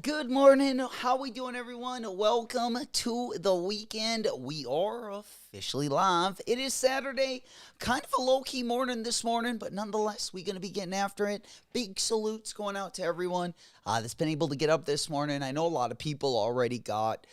Good morning. How we doing, everyone? Welcome to the weekend. We are officially live. It is Saturday. Kind of a low-key morning this morning, but nonetheless, we're going to be getting after it. Big salutes going out to everyone that's been able to get up this morning. I know a lot of people already got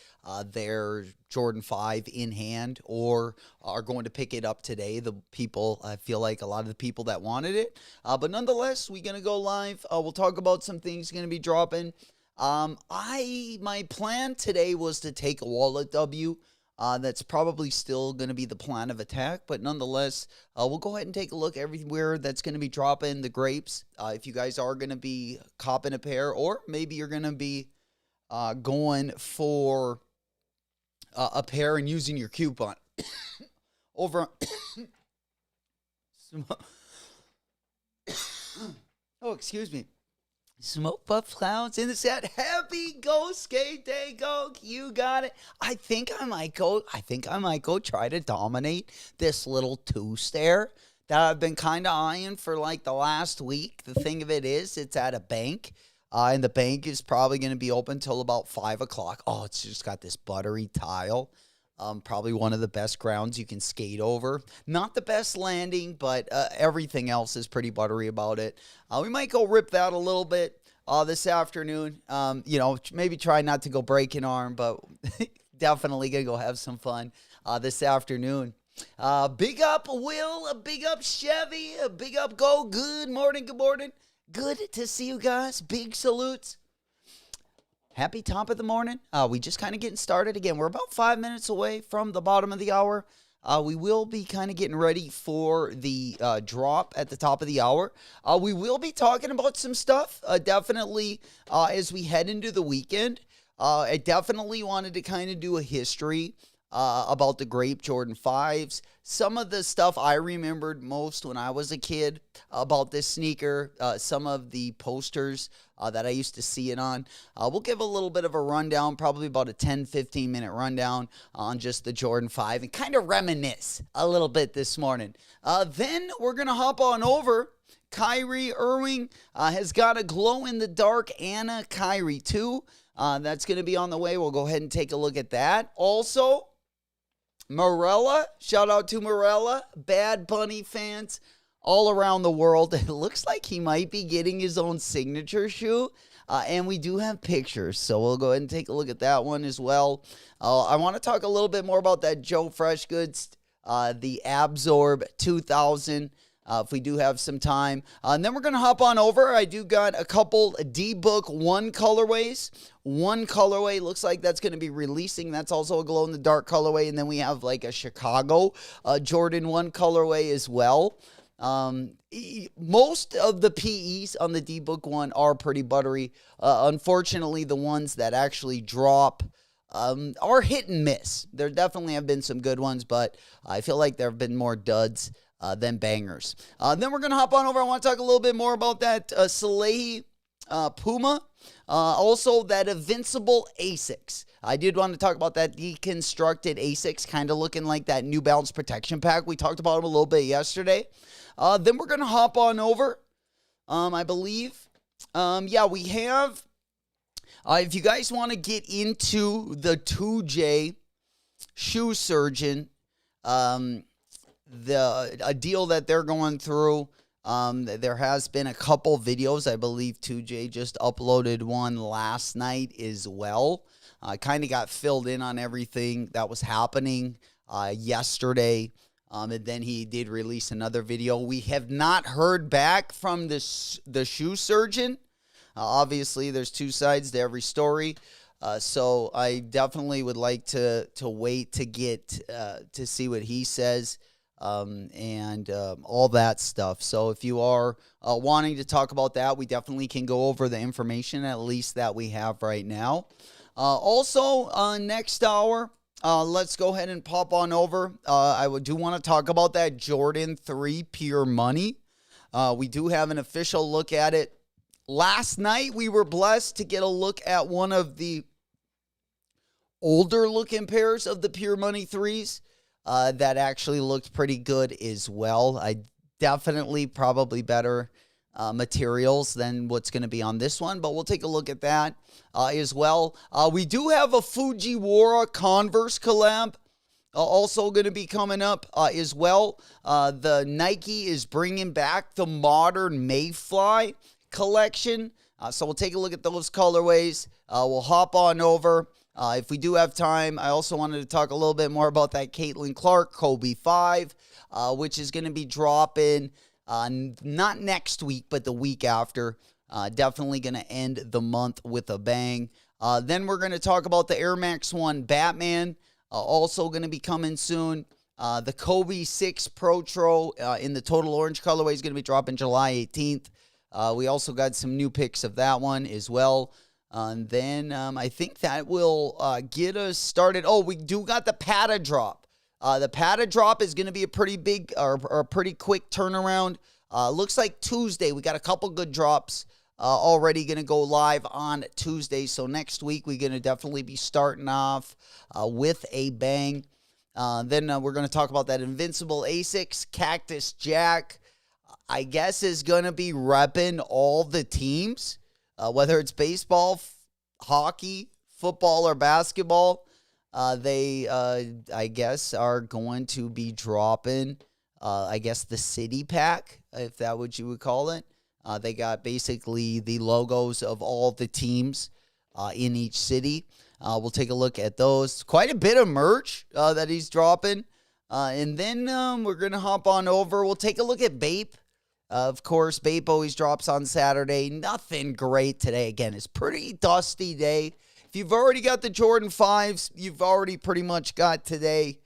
their Jordan 5 in hand or are going to pick it up today. The people, I feel like a lot of the people that wanted it. But nonetheless, we're going to go live. We'll talk about some things going to be dropping. My plan today was to take a wallet W. That's probably still going to be the plan of attack, but nonetheless, we'll go ahead and take a look everywhere that's going to be dropping the grapes. If you guys are going to be copping a pair, or maybe you're going to be going for a pair and using your coupon over. Oh, excuse me. Smoke Puff Clouds in the set. Happy Go Skate Day, go. You got it. I think I might go try to dominate this little two-stair that I've been kind of eyeing for like the last week. The thing of it is, it's at a bank. And the bank is probably going to be open till about 5 o'clock. Oh, it's just got this buttery tile. Probably one of the best grounds you can skate over. Not the best landing, but everything else is pretty buttery about it. We might go rip that a little bit this afternoon. Maybe try not to go break an arm, but definitely going to go have some fun this afternoon. Big up Will, a big up Chevy, a big up Go. Good morning, good morning. Good to see you guys. Big salutes. Happy top of the morning. We just kind of getting started. Again, we're about 5 minutes away from the bottom of the hour. We will be kind of getting ready for the drop at the top of the hour. We will be talking about some stuff, definitely, as we head into the weekend. I definitely wanted to kind of do a history about the Grape Jordan 5s. Some of the stuff I remembered most when I was a kid about this sneaker, some of the posters that I used to see it on. We'll give a little bit of a rundown, probably about a 10-15 minute rundown on just the Jordan 5 and kind of reminisce a little bit this morning. Then we're going to hop on over. Kyrie Irving has got a glow-in-the-dark Anna Kyrie 2. That's going to be on the way. We'll go ahead and take a look at that. Also, Morella, shout out to Morella, Bad Bunny fans all around the world. It looks like he might be getting his own signature shoe. And we do have pictures, so we'll go ahead and take a look at that one as well. I want to talk a little bit more about that Joe Freshgoods, the Absorb 2000, if we do have some time. And then we're going to hop on over. I do got a couple D-Book 1 colorways. One colorway looks like that's going to be releasing. That's also a glow-in-the-dark colorway. And then we have like a Chicago Jordan 1 colorway as well. Most of the PEs on the D-Book 1 are pretty buttery. Unfortunately, the ones that actually drop are hit and miss. There definitely have been some good ones, but I feel like there have been more duds than bangers. Then we're going to hop on over. I want to talk a little bit more about that Salehi Puma. Also, that Invincible Asics. I did want to talk about that deconstructed Asics, kind of looking like that New Balance protection pack. We talked about them a little bit yesterday. Then we're going to hop on over, I believe. We have, if you guys want to get into the 2J Shoe Surgeon, a deal that they're going through, there has been a couple videos. I believe 2J just uploaded one last night as well. I kind of got filled in on everything that was happening yesterday. And then he did release another video. We have not heard back from the shoe surgeon. Obviously, there's two sides to every story. So I definitely would like to wait to get to see what he says and all that stuff. So if you are wanting to talk about that, we definitely can go over the information at least that we have right now. Also, next hour, let's go ahead and pop on over. I do want to talk about that Jordan 3 Pure Money. We do have an official look at it. Last night, we were blessed to get a look at one of the older looking pairs of the Pure Money 3s that actually looked pretty good as well. I definitely probably better materials than what's going to be on this one, but we'll take a look at that as well. We do have a Fujiwara Converse collab also going to be coming up as well. The Nike is bringing back the modern Mayfly collection, so we'll take a look at those colorways. We'll hop on over. If we do have time, I also wanted to talk a little bit more about that Caitlin Clark Kobe 5, which is going to be dropping not next week, but the week after. Definitely going to end the month with a bang. Then we're going to talk about the Air Max 1 Batman, also going to be coming soon. The Kobe 6 Pro in the Total Orange colorway is going to be dropping July 18th. We also got some new pics of that one as well. And then I think that will get us started. Oh, we do got the Pata drop. The Pata drop is going to be a pretty big or a pretty quick turnaround. Looks like Tuesday. We got a couple good drops already going to go live on Tuesday. So next week, we're going to definitely be starting off with a bang. Then we're going to talk about that Invincible Asics. Cactus Jack, I guess, is going to be repping all the teams, whether it's baseball, hockey, football, or basketball. They, I guess, are going to be dropping, I guess, the city pack, if that's what you would call it. They got basically the logos of all the teams in each city. We'll take a look at those. Quite a bit of merch that he's dropping. And then we're going to hop on over. We'll take a look at BAPE. Of course, BAPE always drops on Saturday. Nothing great today. Again, it's pretty dusty day. If you've already got the Jordan 5s, you've already pretty much got today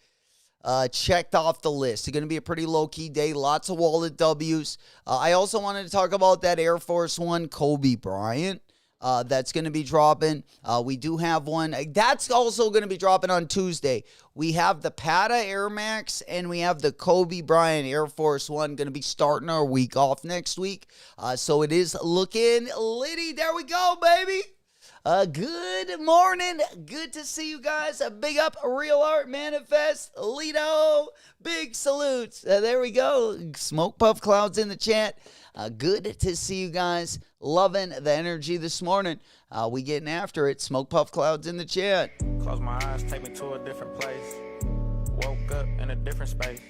checked off the list. It's going to be a pretty low-key day. Lots of wallet W's. I also wanted to talk about that Air Force One Kobe Bryant. That's going to be dropping. We do have one. That's also going to be dropping on Tuesday. We have the Pata Air Max and we have the Kobe Bryant Air Force One going to be starting our week off next week. So it is looking litty. There we go, baby. Good morning. Good to see you guys. A big up, Real Art Manifest, Lido. Big salutes. There we go. Smoke Puff Clouds in the chat. Good to see you guys. Loving the energy this morning. We getting after it. Smoke Puff Clouds in the chat. Close my eyes, take me to a different place. Woke different space.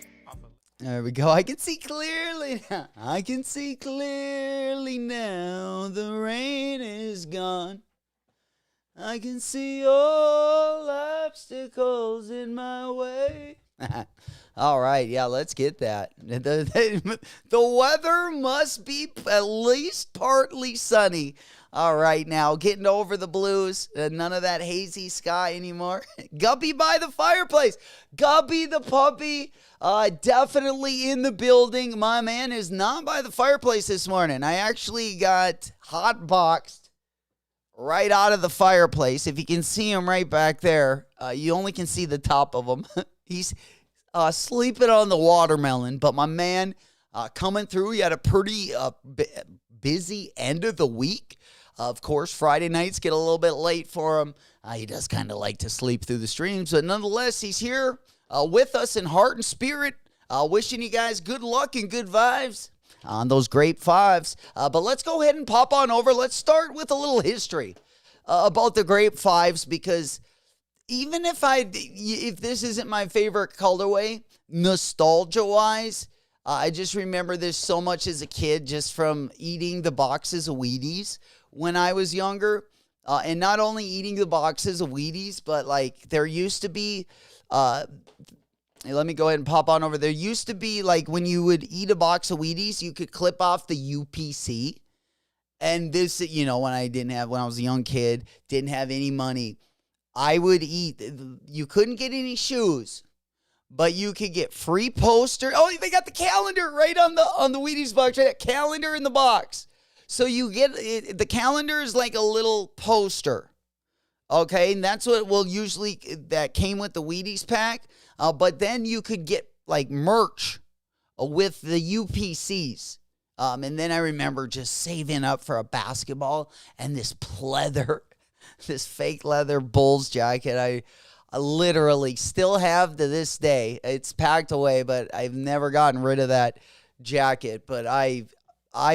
There we go. I can see clearly now. I can see clearly now. The rain is gone. I can see all obstacles in my way. All right, yeah, let's get that. The weather must be at least partly sunny. All right, now getting over the blues. None of that hazy sky anymore. Guppy by the fireplace. Guppy the puppy. Definitely in the building. My man is not by the fireplace this morning. I actually got hot boxed right out of the fireplace. If you can see him right back there, you only can see the top of him. He's sleeping on the watermelon, but my man coming through. He had a pretty busy end of the week. Of course, Friday nights get a little bit late for him. He does kind of like to sleep through the streams, but nonetheless, he's here with us in heart and spirit. Wishing you guys good luck and good vibes on those Grape 5s. But let's go ahead and pop on over. Let's start with a little history about the Grape 5s, because even if this isn't my favorite colorway, nostalgia-wise, I just remember this so much as a kid just from eating the boxes of Wheaties when I was younger. And not only eating the boxes of Wheaties, but like there used to be, let me go ahead and pop on over. There used to be like when you would eat a box of Wheaties, you could clip off the UPC. And this, when I was a young kid, didn't have any money, I would eat. You couldn't get any shoes, but you could get free poster. Oh, they got the calendar right on the Wheaties box. Right, calendar in the box. So you get it, the calendar is like a little poster, okay, and that's what that came with the Wheaties pack. But then you could get like merch with the UPCs. And then I remember just saving up for a basketball and this fake leather Bulls jacket. I literally still have to this day. It's packed away, but I've never gotten rid of that jacket. But I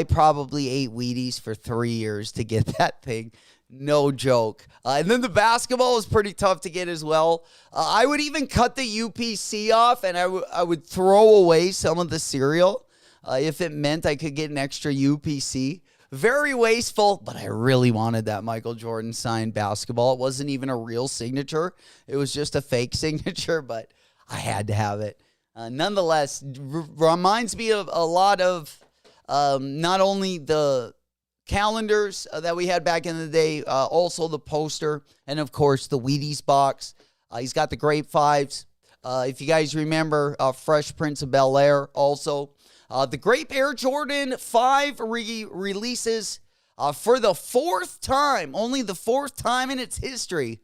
probably ate Wheaties for 3 years to get that thing. No joke. And then the basketball was pretty tough to get as well. I would even cut the UPC off, and I would throw away some of the cereal if it meant I could get an extra UPC. Very wasteful, but I really wanted that Michael Jordan signed basketball. It wasn't even a real signature. It was just a fake signature, but I had to have it. Nonetheless, reminds me of a lot of not only the calendars that we had back in the day, also the poster, and of course the Wheaties box. He's got the Grape 5s. If you guys remember, Fresh Prince of Bel-Air also. The Grape Air Jordan 5 releases for the fourth time, only the fourth time in its history,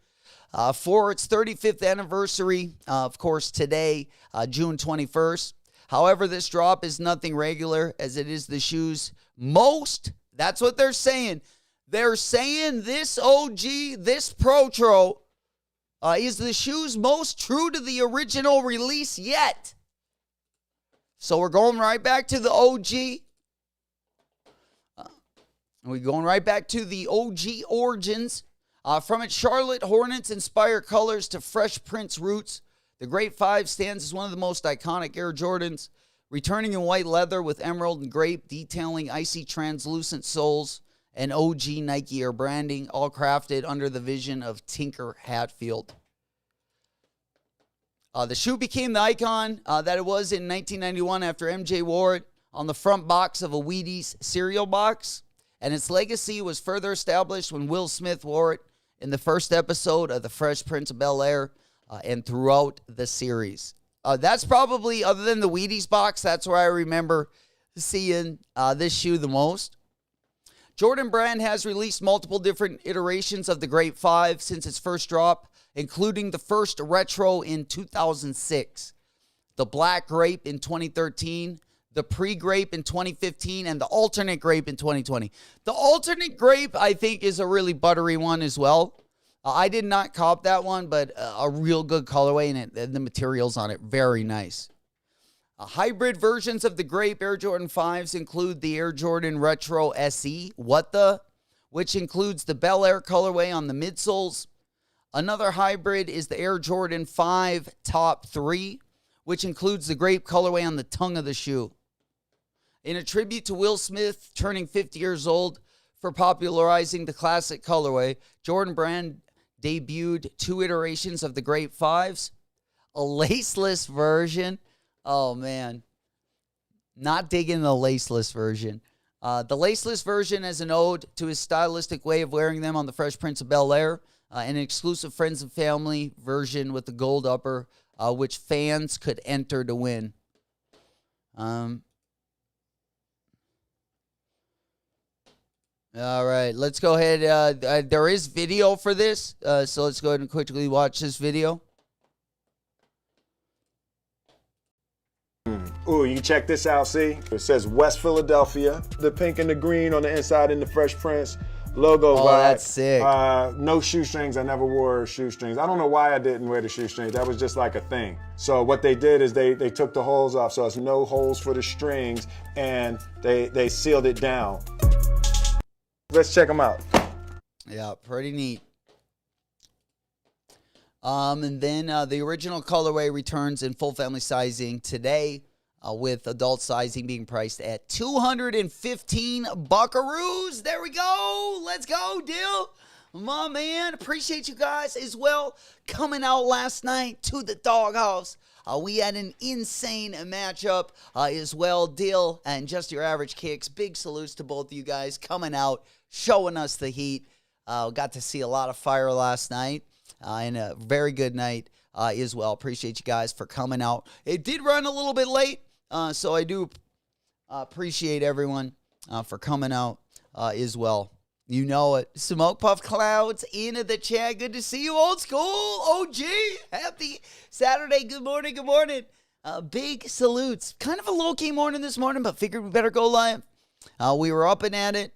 for its 35th anniversary, of course, today, June 21st. However, this drop is nothing regular, as it is the shoe's most, that's what they're saying. They're saying this OG, this Protro, is the shoe's most true to the original release yet. So we're going right back to the OG. We're going right back to the OG origins. From its Charlotte Hornets-inspired colors to Fresh Prince roots, the Grape 5 stands as one of the most iconic Air Jordans, returning in white leather with emerald and grape, detailing icy translucent soles and OG Nike Air branding, all crafted under the vision of Tinker Hatfield. The shoe became the icon that it was in 1991 after MJ wore it on the front box of a Wheaties cereal box, and its legacy was further established when Will Smith wore it in the first episode of The Fresh Prince of Bel-Air and throughout the series. That's probably, other than the Wheaties box, that's where I remember seeing this shoe the most. Jordan Brand has released multiple different iterations of the Grape 5 since its first drop, including the first retro in 2006, the Black Grape in 2013, the Pre-Grape in 2015, and the Alternate Grape in 2020. The Alternate Grape, I think, is a really buttery one as well. I did not cop that one, but a real good colorway, and the materials on it, very nice. Hybrid versions of the Grape Air Jordan 5s include the Air Jordan Retro SE, which includes the Bel Air colorway on the midsoles. Another hybrid is the Air Jordan 5 Top 3, which includes the grape colorway on the tongue of the shoe. In a tribute to Will Smith turning 50 years old for popularizing the classic colorway, Jordan Brand debuted 2 iterations of the Grape 5s, a laceless version. Oh, man. Not digging the laceless version. The laceless version as an ode to his stylistic way of wearing them on The Fresh Prince of Bel-Air, and an exclusive Friends and Family version with the gold upper, which fans could enter to win. All right, let's go ahead. There is video for this, so let's go ahead and quickly watch this video. Ooh, you can check this out, see? It says West Philadelphia. The pink and the green on the inside in the Fresh Prince logo. Oh, that's sick. No shoestrings. I never wore shoestrings. I don't know why I didn't wear the shoestrings. That was just like a thing. So what they did is they took the holes off, so it's no holes for the strings, and they sealed it down. Let's check them out. Yeah, pretty neat. And then the original colorway returns in full family sizing today, with adult sizing being priced at 215 buckaroos. There we go. Let's go, Dill. My man, appreciate you guys as well coming out last night to the doghouse. We had an insane matchup as well, Dill, and Just Your Average Kicks. Big salutes to both of you guys coming out, showing us the heat. Got to see a lot of fire last night, and a very good night as well. Appreciate you guys for coming out. It did run a little bit late, so I do appreciate everyone for coming out as well. You know it. Smoke Puff Clouds into the chat. Good to see you, old school. OG. Happy Saturday. Good morning. Good morning. Big salutes. Kind of a low-key morning this morning, but figured we better go live. We were up and at it.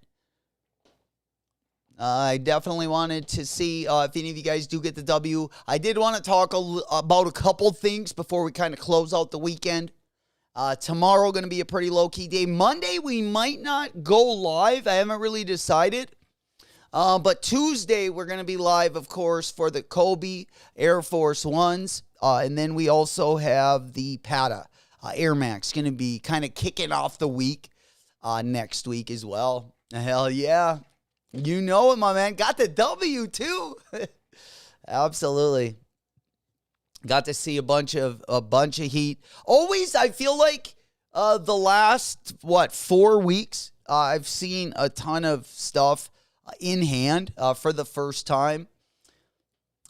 I definitely wanted to see if any of you guys do get the W. I did want to talk about a couple things before we kind of close out the weekend. Tomorrow going to be a pretty low-key day. Monday, we might not go live. I haven't really decided. But Tuesday, we're going to be live, of course, for the Kobe Air Force Ones. And then we also have the Pata Air Max going to be kind of kicking off the week next week as well. Hell yeah. You know it, my man. Got the W, too. Absolutely. Got to see a bunch of heat. Always, I feel like the last, 4 weeks, I've seen a ton of stuff in hand for the first time.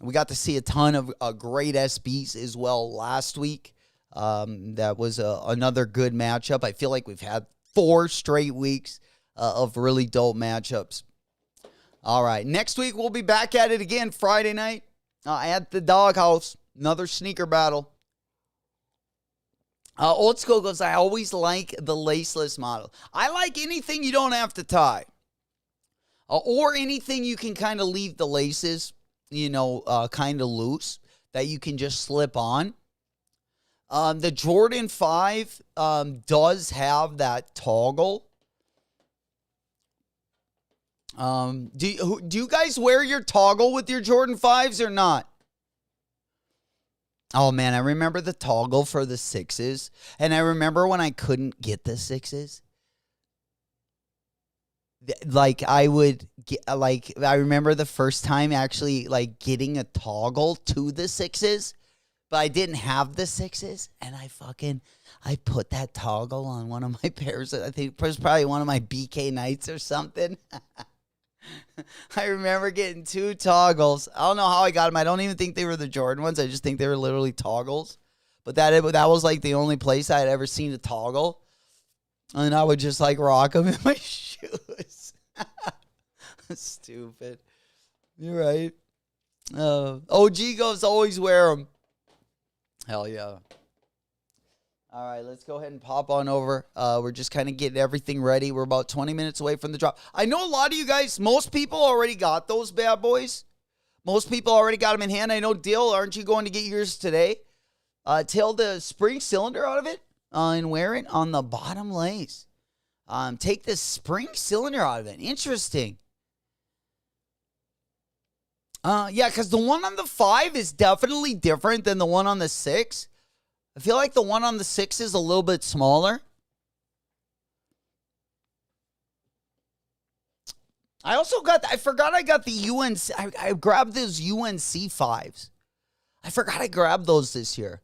We got to see a ton of great SBs as well last week. That was another good matchup. I feel like we've had 4 straight weeks of really dope matchups. All right, next week we'll be back at it again Friday night at the Doghouse. Another sneaker battle. Old School goes, I always like the laceless model. I like anything you don't have to tie. Or anything you can kind of leave the laces, kind of loose, that you can just slip on. The Jordan 5 does have that toggle. Do you guys wear your toggle with your Jordan 5s or not? Oh, man, I remember the toggle for the 6s. And I remember when I couldn't get the 6s. I remember the first time actually, getting a toggle to the 6s. But I didn't have the 6s. And I put that toggle on one of my pairs. I think it was probably one of my BK nights or something. I remember getting 2 toggles. I don't know how I got them. I don't even think they were the Jordan ones. I just think they were literally toggles. But that was the only place I had ever seen a toggle. And I would just rock them in my shoes. Stupid. You're right. OG goes, always wear them. Hell yeah. All right, let's go ahead and pop on over. We're just kind of getting everything ready. We're about 20 minutes away from the drop. I know a lot of you guys, most people already got those bad boys. Most people already got them in hand. I know, Dill, aren't you going to get yours today? Tail the spring cylinder out of it and wear it on the bottom lace. Take the spring cylinder out of it. Interesting. Yeah, because the one on the 5 is definitely different than the one on the 6. I feel like the one on the 6 is a little bit smaller. I forgot I got the UNC. I grabbed those UNC 5s. I forgot I grabbed those this year.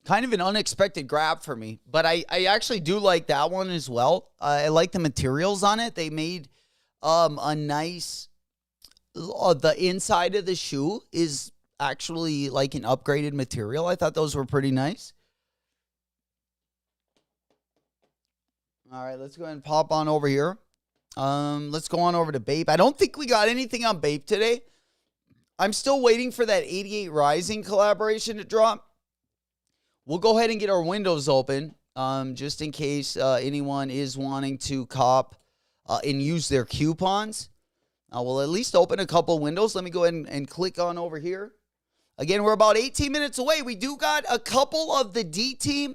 Kind of an unexpected grab for me, but I actually do like that one as well. I like the materials on it. They made a nice, the inside of the shoe is actually like an upgraded material. I thought those were pretty nice. All right, let's go ahead and pop on over here. Let's go on over to BAPE. I don't think we got anything on BAPE today. I'm still waiting for that 88 Rising collaboration to drop. We'll go ahead and get our windows open, just in case anyone is wanting to cop and use their coupons. We'll at least open a couple windows. Let me go ahead and click on over here. Again, we're about 18 minutes away. We do got a couple of the D team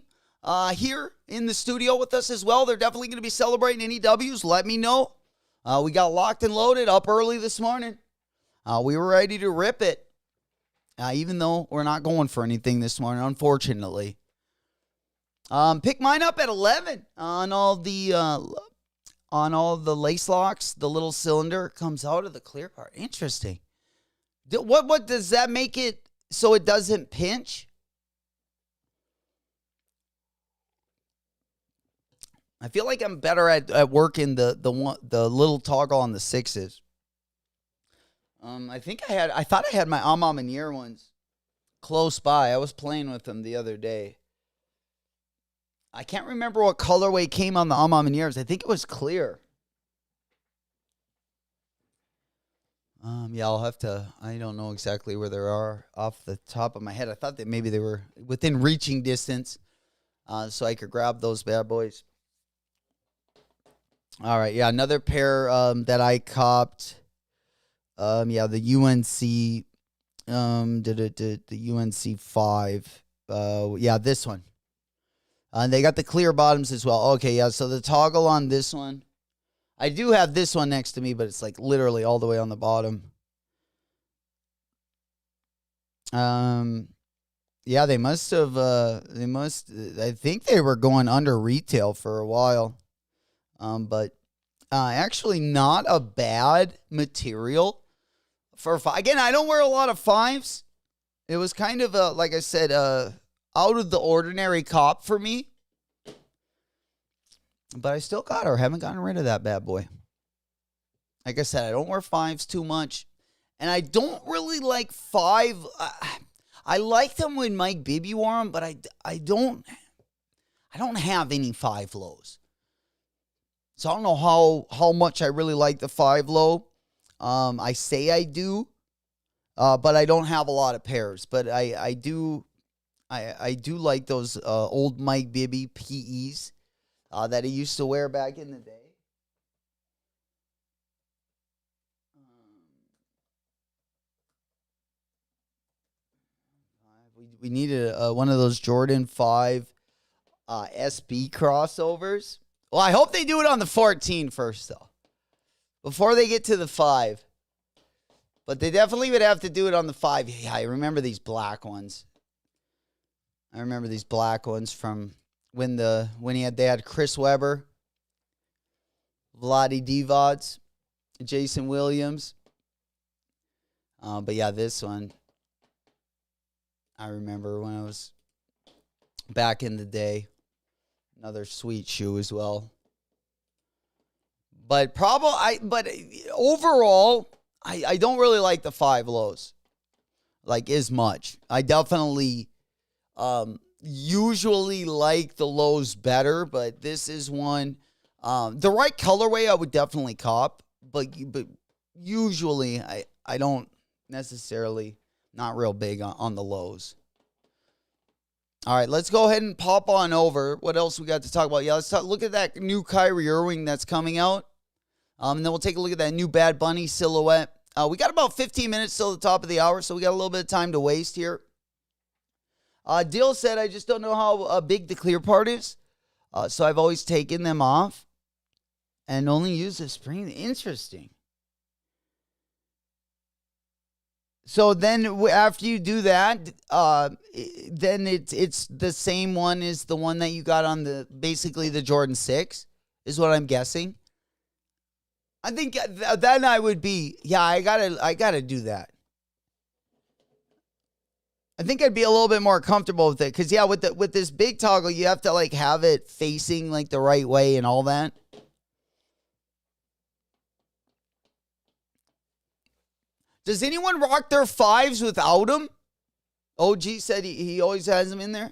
here in the studio with us as well. They're definitely going to be celebrating any W's. Let me know. We got locked and loaded up early this morning. We were ready to rip it. Even though we're not going for anything this morning, unfortunately. Pick mine up at 11 on all the lace locks. The little cylinder comes out of the clear part. Interesting. What does that make it so it doesn't pinch? I feel like I'm better at working the little toggle on the 6s. I thought I had my Amamanier ones close by. I was playing with them the other day. I can't remember what colorway came on the Amamaniers. I think it was clear. Yeah, I'll have to. I don't know exactly where they are off the top of my head. I thought that maybe they were within reaching distance, so I could grab those bad boys. All right, yeah, another pair that I copped. Yeah, the UNC, the UNC 5. Yeah, this one. And they got the clear bottoms as well. Okay, yeah, so the toggle on this one. I do have this one next to me, but it's like literally all the way on the bottom. Yeah, they must have, I think they were going under retail for a while. But actually not a bad material. Again, I don't wear a lot of 5s. It was kind of like I said, out of the ordinary cop for me. But I still got her. Haven't gotten rid of that bad boy. Like I said, I don't wear 5s too much. And I don't really like 5. I liked them when Mike Bibby wore them, but I don't have any 5 lows. So I don't know how much I really like the 5 low. I say I do, but I don't have a lot of pairs. But I do like those old Mike Bibby PEs that he used to wear back in the day. We needed one of those Jordan 5 SB crossovers. Well, I hope they do it on the 14 first, though, before they get to the 5. But they definitely would have to do it on the 5. Yeah, I remember these black ones. I remember these black ones from when they had Chris Webber, Vlade Divac, Jason Williams. But yeah, this one, I remember when I was back in the day. Another sweet shoe as well. But overall, I don't really like the 5 lows like as much. I definitely usually like the lows better, but this is one. The right colorway I would definitely cop, but usually I don't necessarily, not real big on the lows. All right, let's go ahead and pop on over. What else we got to talk about? Yeah, let's look at that new Kyrie Irving that's coming out. And then we'll take a look at that new Bad Bunny silhouette. We got about 15 minutes till the top of the hour, so we got a little bit of time to waste here. Dill said, I just don't know how big the clear part is. So I've always taken them off and only used the spring. Interesting. So then after you do that, then it's the same one as the one that you got on basically the Jordan 6 is what I'm guessing. I think then I would be, I gotta do that. I think I'd be a little bit more comfortable with it because with this big toggle, you have to like have it facing like the right way and all that. Does anyone rock their 5s without them? OG said he always has them in there.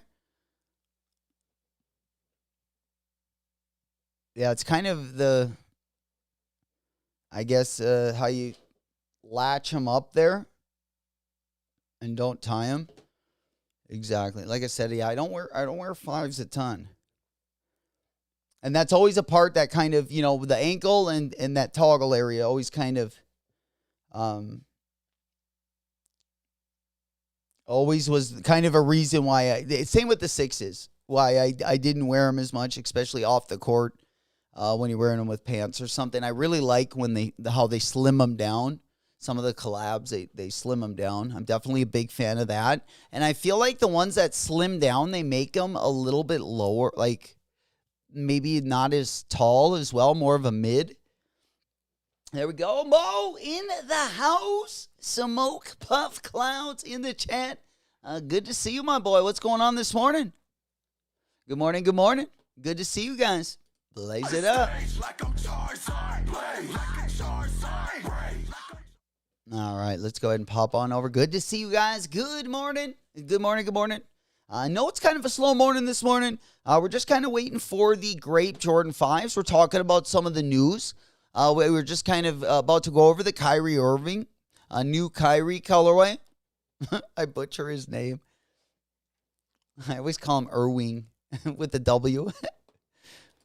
Yeah, it's kind of I guess, how you latch them up there and don't tie them. Exactly. Like I said, I don't wear 5s a ton. And that's always a part that kind of, the ankle and that toggle area always kind of always was kind of a reason why same with the 6s, why I didn't wear them as much, especially off the court when you're wearing them with pants or something. I really like when how they slim them down. Some of the collabs, they slim them down. I'm definitely a big fan of that. And I feel like the ones that slim down, they make them a little bit lower, like maybe not as tall as well, more of a mid. There we go. Mo in the house. Smoke Puff Clouds in the chat. Good to see you, my boy. What's going on this morning? Good morning. Good morning. Good to see you guys. Blaze it up. All right, let's go ahead and pop on over. Good to see you guys. Good morning. Good morning. Good morning. I know it's kind of a slow morning this morning. We're just kind of waiting for the Grape Jordan 5s. We're talking about some of the news. We were just kind of about to go over the Kyrie Irving, a new Kyrie colorway. I butcher his name. I always call him Irving with the W.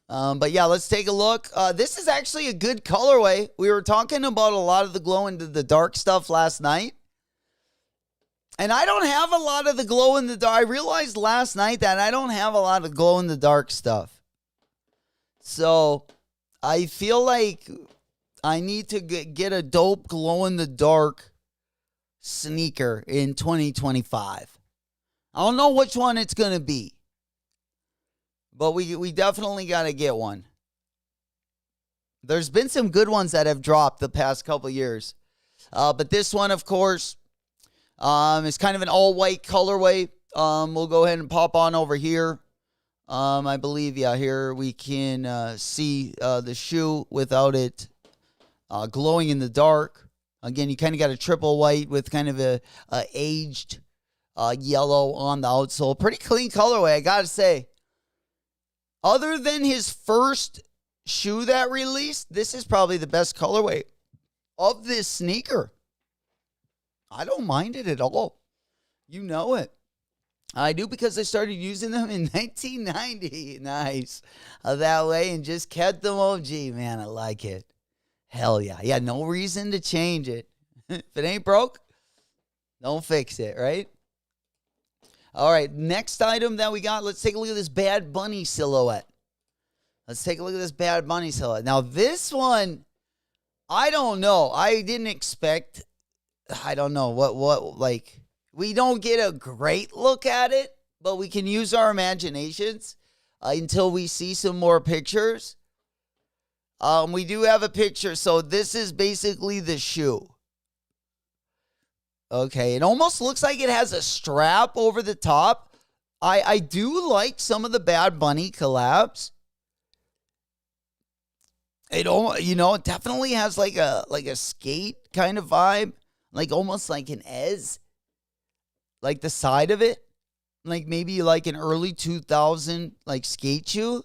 But yeah, let's take a look. This is actually a good colorway. We were talking about a lot of the glow in the dark stuff last night. And I don't have a lot of the glow in the dark. I realized last night that I don't have a lot of glow in the dark stuff. So I feel like I need to get a dope glow in the dark sneaker in 2025. I don't know which one it's going to be. But we definitely got to get one. There's been some good ones that have dropped the past couple years. But this one, of course, is kind of an all-white colorway. We'll go ahead and pop on over here. I believe, here we can see the shoe without it glowing in the dark. Again, you kind of got a triple white with kind of a aged yellow on the outsole. Pretty clean colorway, I got to say. Other than his first shoe that released, this is probably the best colorway of this sneaker. I don't mind it at all. You know it. I do because I started using them in 1990. Nice. That way and just kept them OG. Man, I like it. Hell yeah. Yeah, no reason to change it. If it ain't broke, don't fix it, right? All right, next item that we got, let's take a look at this Bad Bunny silhouette. Let's take a look at this Bad Bunny silhouette. Now, this one, I don't know. I didn't expect, I don't know, like, we don't get a great look at it, but we can use our imaginations until we see some more pictures. We do have a picture, so this is basically the shoe. Okay, it almost looks like it has a strap over the top. I do like some of the Bad Bunny collabs. It definitely has like a skate kind of vibe, like almost like an Ez, like the side of it, like maybe like an early 2000 like skate shoe.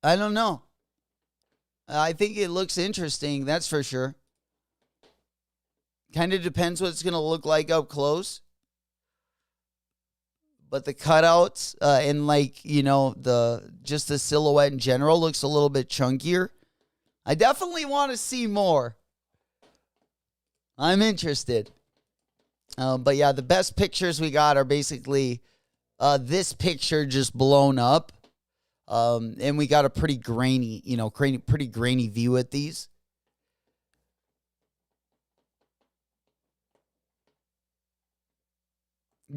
I don't know. I think it looks interesting, that's for sure. Kind of depends what it's going to look like up close. But the cutouts and just the silhouette in general looks a little bit chunkier. I definitely want to see more. I'm interested. But yeah, the best pictures we got are basically this picture just blown up. And we got a pretty grainy, pretty grainy view at these.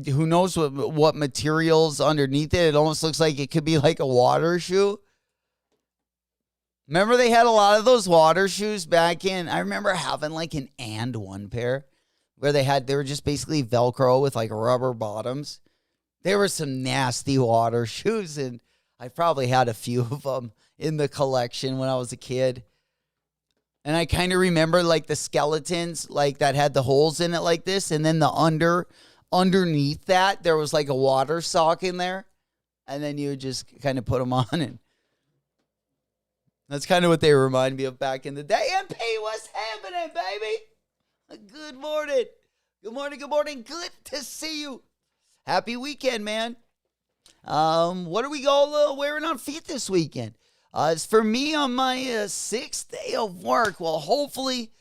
who knows what materials underneath it. It almost looks like it could be like a water shoe. Remember they had a lot of those water shoes back in. I remember having like an and one pair where they were just basically Velcro with like rubber bottoms. There were some nasty water shoes, and I probably had a few of them in the collection when I was a kid. And I kind of remember like the skeletons like that had the holes in it like this, and then the underneath that there was like a water sock in there, and then you would just kind of put them on, and that's kind of what they remind me of back in the day. MP, what's happening, baby? Good morning. Good morning. Good morning. Good to see you. Happy weekend, man. What are we all wearing on feet this weekend? It's for me on my sixth day of work. Well, hopefully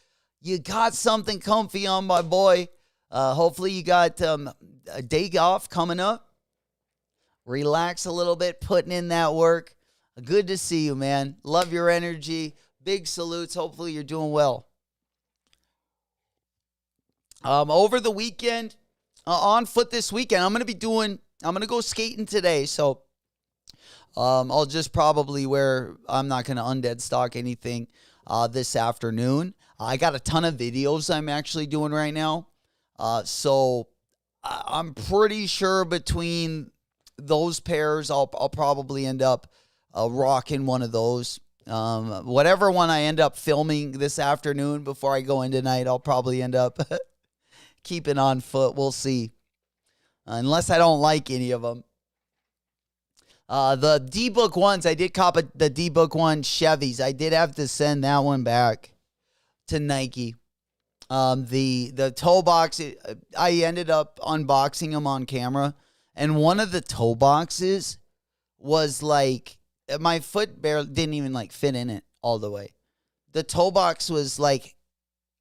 you got something comfy on, my boy. Hopefully you got a day off coming up. Relax a little bit, putting in that work. Good to see you, man. Love your energy. Big salutes. Hopefully you're doing well. Over the weekend, on foot this weekend, I'm going to go skating today. So I'll just probably I'm not going to undead stock anything this afternoon. I got a ton of videos I'm actually doing right now. So I'm pretty sure between those pairs, I'll probably end up rocking one of those. Whatever one I end up filming this afternoon before I go in tonight, I'll probably end up keeping on foot. We'll see. Unless I don't like any of them. The D-Book ones, I did cop the D-Book one Chevys. I did have to send that one back to Nike. The toe box, I ended up unboxing them on camera. And one of the toe boxes was like, my foot barely didn't even like fit in it all the way. The toe box was like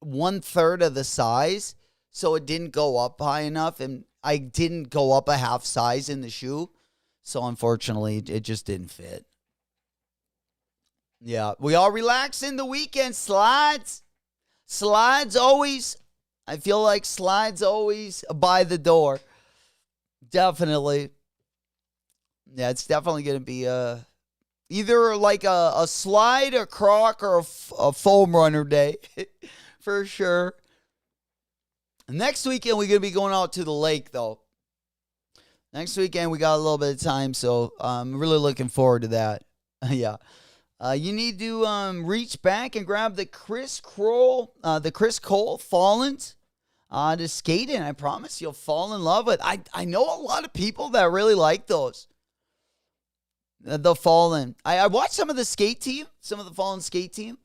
1/3 of the size, so it didn't go up high enough, and I didn't go up a half size in the shoe. So unfortunately, it just didn't fit. Yeah, we all relax in the weekend. Slides always. I feel like slides always by the door. Definitely. Yeah, it's definitely going to be either like a slide, a croc, or a foam runner day. For sure. Next weekend, we're going to be going out to the lake, though. Next weekend, we got a little bit of time, so I'm really looking forward to that. Yeah. You need to reach back and grab the Chris Cole Fallens to skate in. I promise you'll fall in love with. I know a lot of people that really like those. The Fallen. I watched some of the Fallen skate team,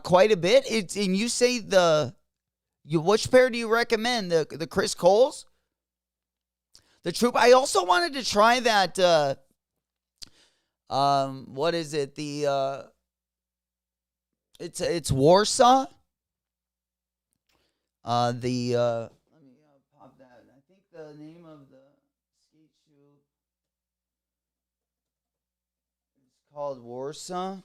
quite a bit. And you say which pair do you recommend? The Chris Coles? The Troop. I also wanted to try that. What is it? It's Warsaw. Let me pop that. I think the name of the skate shoe is called Warsaw.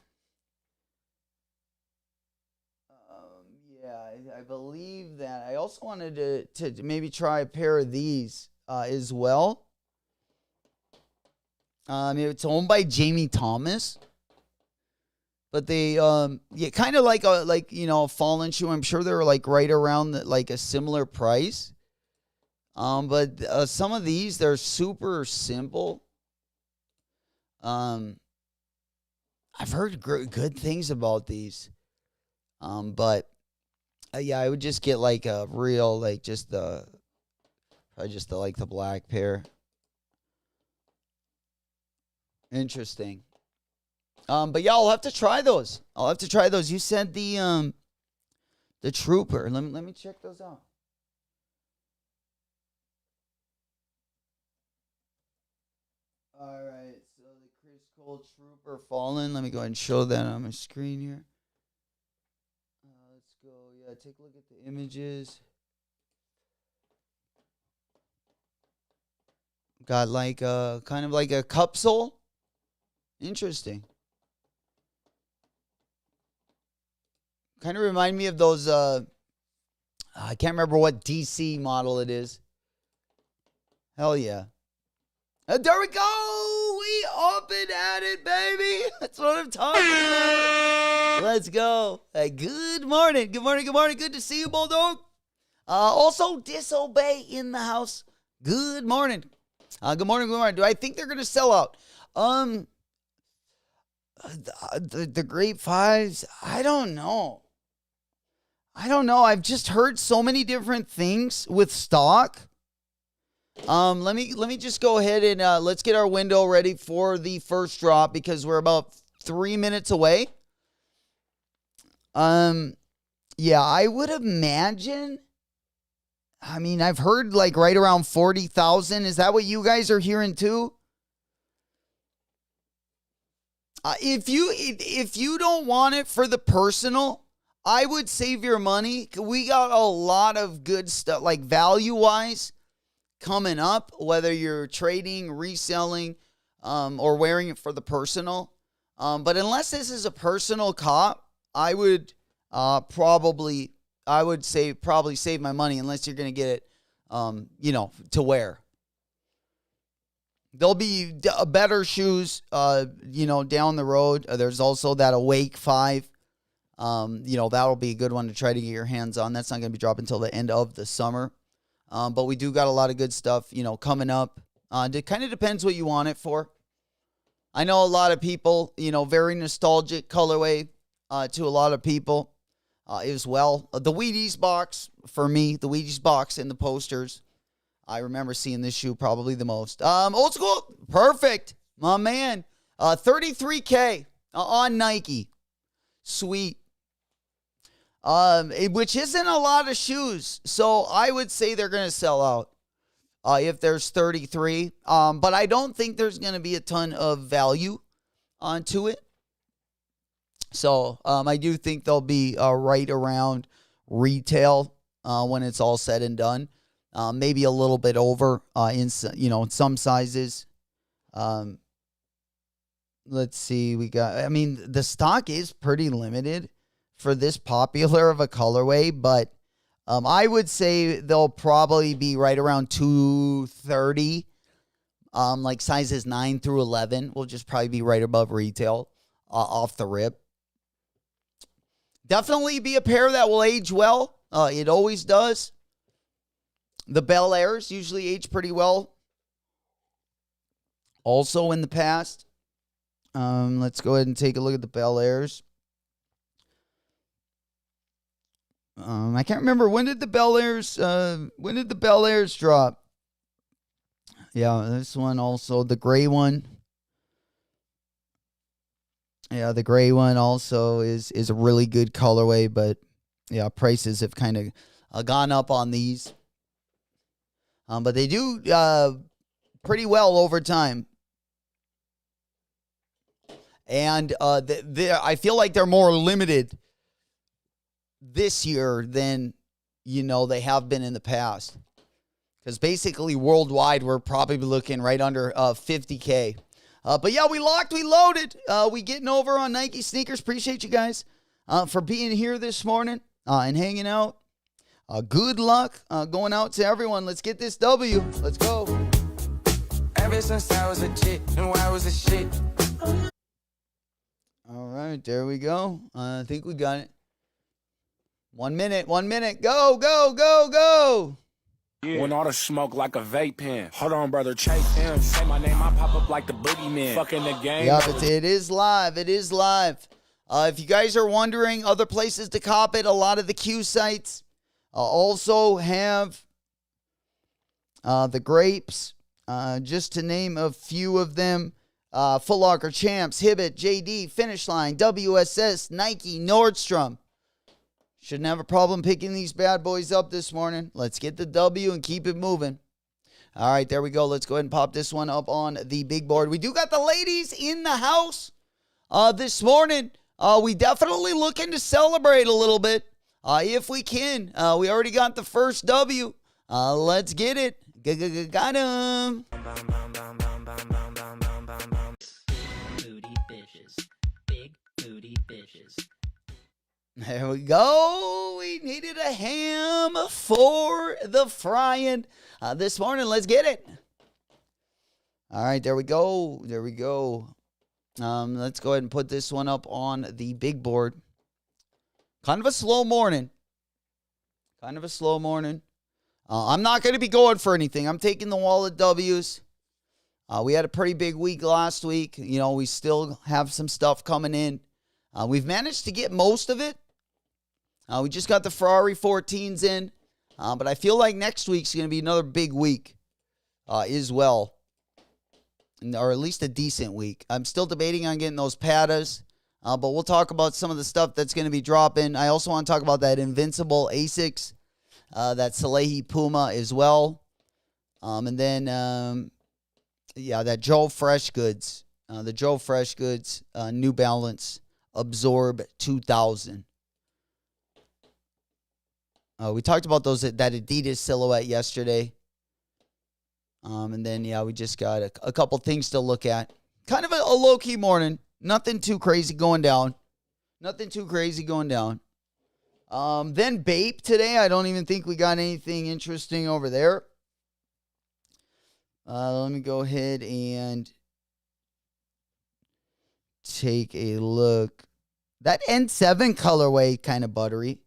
Yeah, I believe that. I also wanted to maybe try a pair of these as well. It's owned by Jamie Thomas, but they kind of like a Fallen shoe. I'm sure they're like right around like a similar price. But some of these, they're super simple. I've heard good things about these. But yeah, I would just get like a real like probably just the black pair. Interesting. But yeah, I'll have to try those. You said the Trooper. Let me check those out. All right, so the Chris Cole Trooper Fallen. Let me go ahead and show that on my screen here. Let's go. Yeah, take a look at the images. Got like a kind of like a cup sole. Interesting. Kind of remind me of those, I can't remember what DC model it is. Hell yeah. There we go. We up and at it, baby. That's what I'm talking about. Let's go. Hey, good morning. Good morning. Good morning. Good to see you, Bulldog. Also, Disobey in the house. Good morning. Good morning. Good morning. Do I think they're going to sell out? The Grape 5s, I don't know. I've just heard so many different things with stock. Let me just go ahead and let's get our window ready for the first drop because we're about 3 minutes away. Yeah, I would imagine. I mean, I've heard like right around 40,000. Is that what you guys are hearing too? If you don't want it for the personal, I would save your money. We got a lot of good stuff, like value-wise, coming up, whether you're trading, reselling, or wearing it for the personal. But unless this is a personal cop, I would probably save my money unless you're going to get it, to wear. There'll be better shoes, down the road. There's also that Awake 5. That'll be a good one to try to get your hands on. That's not going to be dropping until the end of the summer. But we do got a lot of good stuff, coming up. It kind of depends what you want it for. I know a lot of people, very nostalgic colorway to a lot of people as well. The Wheaties box, for me, the Wheaties box and the posters. I remember seeing this shoe probably the most. Old school, perfect, my man. $33K on Nike. Sweet. Which isn't a lot of shoes. So I would say they're going to sell out if there's 33. But I don't think there's going to be a ton of value onto it. So I do think they'll be right around retail when it's all said and done. Maybe a little bit over in some sizes. Let's see. The stock is pretty limited for this popular of a colorway, but I would say they'll probably be right around 230. Like sizes 9 through 11 will just probably be right above retail off the rip. Definitely be a pair that will age well. It always does. The Bel Airs usually age pretty well. Also in the past. Let's go ahead and take a look at the Bel Airs. I can't remember when did the Bel Airs drop? Yeah, this one also, the gray one. Yeah, the gray one also is a really good colorway, but yeah, prices have kind of gone up on these. But they do pretty well over time. And I feel like they're more limited this year than, they have been in the past. Because basically worldwide, we're probably looking right under 50K. But yeah, we locked, we loaded. We getting over on Nike sneakers. Appreciate you guys for being here this morning and hanging out. Good luck going out to everyone. Let's get this W. Let's go. Ever since I was a chick, and I was a shit. All right, there we go. I think we got it. 1 minute. Go, go, go, go. Yeah. When all the smoke like a vape pen. Hold on, brother, chase him. Say my name, I pop up like the boogeyman. Fucking the game. Yeah, but it is live. It is live. If you guys are wondering other places to cop it, a lot of the Q sites also have the Grapes, just to name a few of them. Foot Locker, Champs, Hibbett, JD, Finish Line, WSS, Nike, Nordstrom. Shouldn't have a problem picking these bad boys up this morning. Let's get the W and keep it moving. All right, there we go. Let's go ahead and pop this one up on the big board. We do got the ladies in the house this morning. We definitely looking to celebrate a little bit if we can. We already got the first W. Let's get it. Got him. Booty bitches. Big booty bitches. There we go. We needed a ham for the frying this morning. Let's get it. All right, there we go. There we go. Let's go ahead and put this one up on the big board. Kind of a slow morning. I'm not going to be going for anything. I'm taking the wallet W's. We had a pretty big week last week. You know, we still have some stuff coming in. We've managed to get most of it. We just got the Ferrari 14s in. But I feel like next week's going to be another big week as well. Or at least a decent week. I'm still debating on getting those Patas. But we'll talk about some of the stuff that's going to be dropping. I also want to talk about that Invincible Asics. That Salehi Puma as well. And then, that Joe Fresh Goods. The Joe Fresh Goods New Balance Absorb 2000. We talked about that Adidas silhouette yesterday. And then, we just got a couple things to look at. Kind of a low-key morning. Nothing too crazy going down. Then BAPE today. I don't even think we got anything interesting over there. Let me go ahead and take a look. That N7 colorway kind of buttery.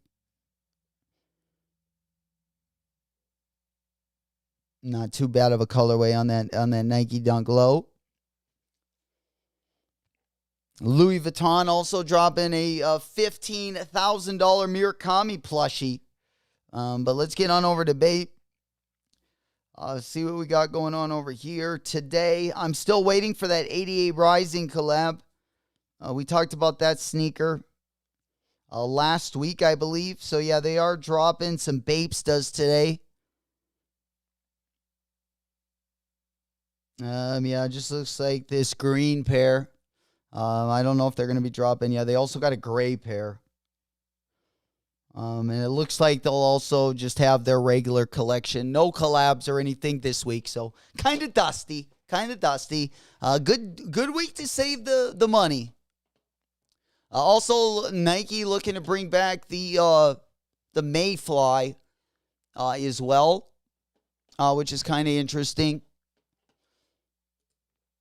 Not too bad of a colorway on that Nike Dunk Low. Louis Vuitton also dropping a $15,000 Murakami plushie. But let's get on over to BAPE. See what we got going on over here today. I'm still waiting for that 88 Rising collab. We talked about that sneaker last week, I believe. So, yeah, they are dropping some BAPEs does today. It just looks like this green pair. I don't know if they're going to be dropping. Yeah, they also got a gray pair. And it looks like they'll also just have their regular collection. No collabs or anything this week. So kind of dusty. Good week to save the money. Also, Nike looking to bring back the Mayfly as well, which is kind of interesting.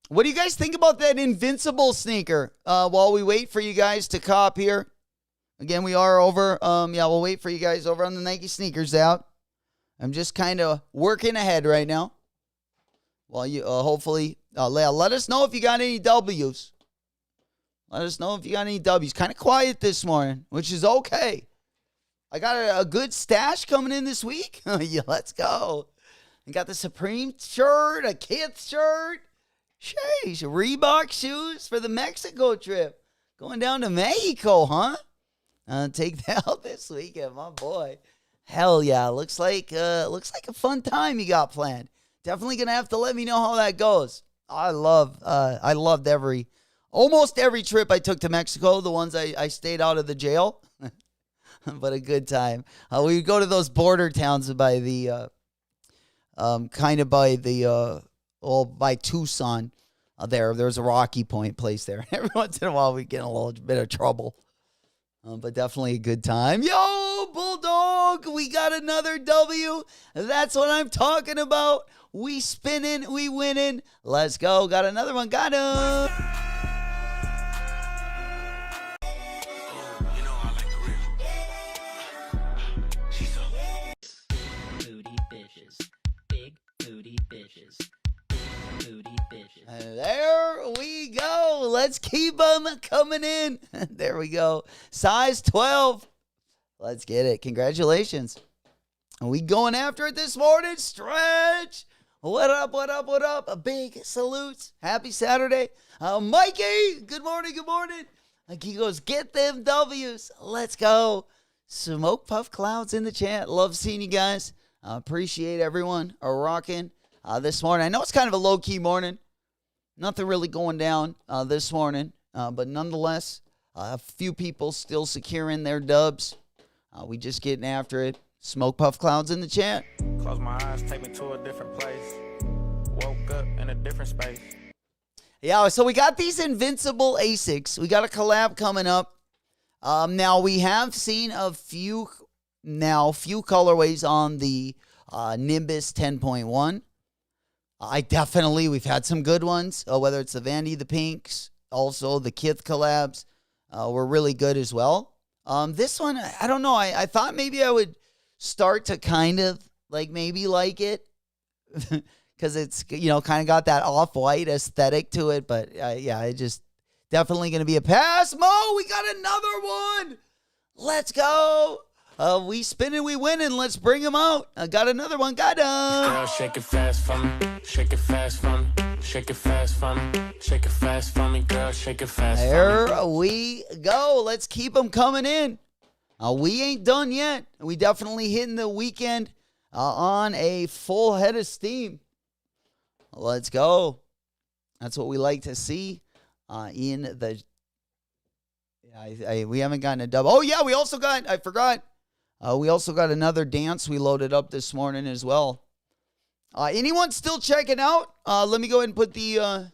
What do you guys think about that Invincible sneaker? While we wait for you guys to cop here. Again, we are over. We'll wait for you guys over on the Nike sneakers out. I'm just kind of working ahead right now. Well, you hopefully let us know if you got any W's. Kind of quiet this morning, which is okay. I got a good stash coming in this week. Yeah, let's go. I got the Supreme shirt, a Kith shirt. Sheesh, Reebok shoes for the Mexico trip. Going down to Mexico, huh? Take that out this weekend, my boy. Hell yeah, looks like a fun time you got planned. Definitely gonna have to let me know how that goes. I loved almost every trip I took to Mexico. The ones I stayed out of the jail, but a good time. We would go to those border towns by the by Tucson. There's a Rocky Point place there. Every once in a while we get in a little bit of trouble. But definitely a good time. Yo, Bulldog, we got another W. That's what I'm talking about. We spinning, we winning. Let's go. Got another one. Got him. There we go. Let's keep them coming in. There we go. Size 12. Let's get it. Congratulations. Are we going after it this morning? Stretch. What up? A big salute. Happy Saturday. Mikey, good morning. He goes, get them W's. Let's go. Smoke Puff Clouds in the chat. Love seeing you guys. Appreciate everyone rocking this morning. I know it's kind of a low-key morning. Nothing really going down this morning, but nonetheless, a few people still securing their dubs. We just getting after it. Smoke Puff Clouds in the chat. Close my eyes, take me to a different place. Woke up in a different space. Yeah, so we got these Invincible Asics. We got a collab coming up. Now, we have seen a few colorways on the Nimbus 10.1. We've had some good ones, whether it's the Vandy, the Pinks, also the Kith collabs, were really good as well. This one, I don't know. I thought maybe I would start to kind of maybe like it because it's, kind of got that off-white aesthetic to it. But yeah, it just definitely going to be a pass. Mo, we got another one. Let's go. We spin and we win, and let's bring him out. I got another one. Got him. Girl, shake it fast for me. Shake it fast for me. Shake it fast for me. Shake it fast for me, girl. Shake it fast for me. There we go. Let's keep them coming in. We ain't done yet. We definitely hitting the weekend on a full head of steam. Let's go. That's what we like to see in the... we haven't gotten a dub. Oh, yeah, we also got... I forgot. We also got another dance we loaded up this morning as well. Anyone still checking out? Let me go ahead and put the...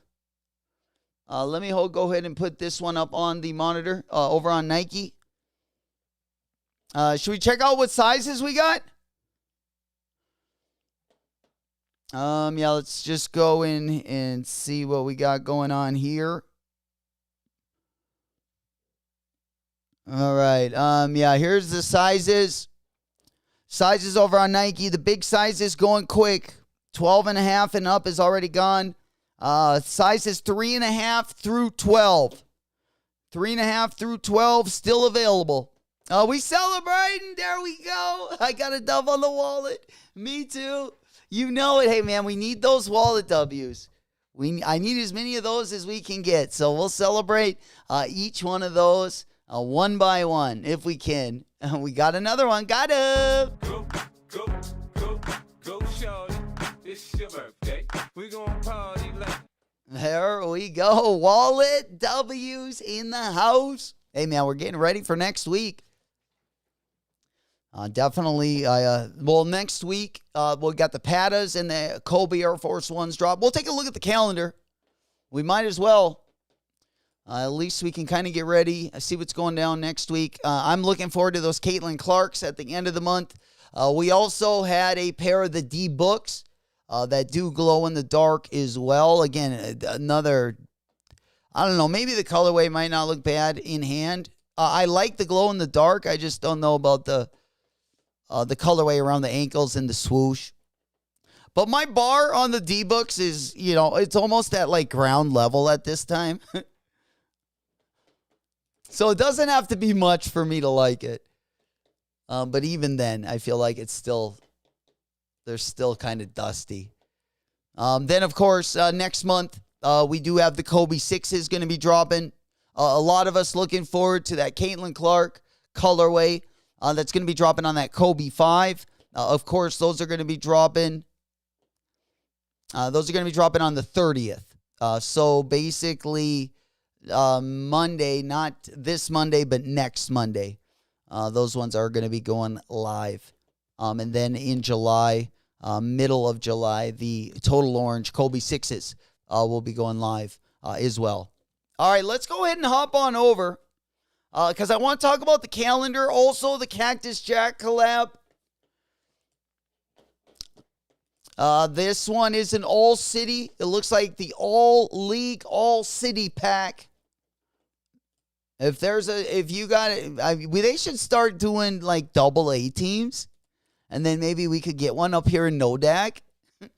go ahead and put this one up on the monitor over on Nike. Should we check out what sizes we got? Yeah, let's just go in and see what we got going on here. All right. Yeah, here's the sizes. Sizes over on Nike. The big sizes going quick. 12.5 and up is already gone. Sizes 3.5 through 12. 3.5 through 12 still available. We celebrating. There we go. I got a dub on the wallet. Me too. You know it. Hey, man, we need those wallet W's. I need as many of those as we can get. So we'll celebrate each one of those one by one if we can. We got another one. Got him. Go, shorty. It's your birthday. We gonna party like... There we go. Wallet W's in the house. Hey, man, we're getting ready for next week. Definitely. Next week, we got the Patas and the Kobe Air Force Ones drop. We'll take a look at the calendar. We might as well. At least we can kind of get ready, see what's going down next week. I'm looking forward to those Caitlin Clarks at the end of the month. We also had a pair of the D books that do glow in the dark as well. Again, another, I don't know, maybe the colorway might not look bad in hand. I like the glow in the dark. I just don't know about the colorway around the ankles and the swoosh. But my bar on the D books is, it's almost at like ground level at this time. So it doesn't have to be much for me to like it. But even then, I feel like they're still kind of dusty. Then, of course, next month, we do have the Kobe 6s going to be dropping. A lot of us looking forward to that Caitlin Clark colorway that's going to be dropping on that Kobe 5. Of course, those are going to be dropping. Those are going to be dropping on the 30th. So basically... Monday, not this Monday, but next Monday. Those ones are going to be going live. And then in July, middle of July, the Total Orange Kobe 6s will be going live as well. All right, let's go ahead and hop on over because I want to talk about the calendar. Also, the Cactus Jack collab. This one is an all-city. It looks like the all-league, all-city pack. If you got it, they should start doing like double A teams. And then maybe we could get one up here in Nodak.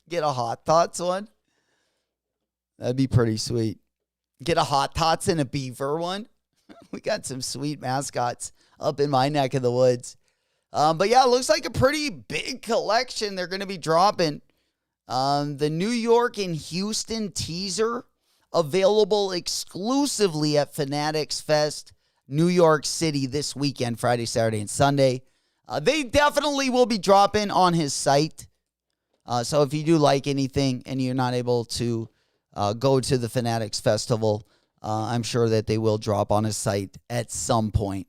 Get a Hot Tots one. That'd be pretty sweet. Get a Hot Tots and a Beaver one. We got some sweet mascots up in my neck of the woods. But yeah, it looks like a pretty big collection they're going to be dropping. The New York and Houston teaser available exclusively at Fanatics Fest, New York City this weekend, Friday, Saturday, and Sunday. They definitely will be dropping on his site. So if you do like anything and you're not able to go to the Fanatics Festival, I'm sure that they will drop on his site at some point.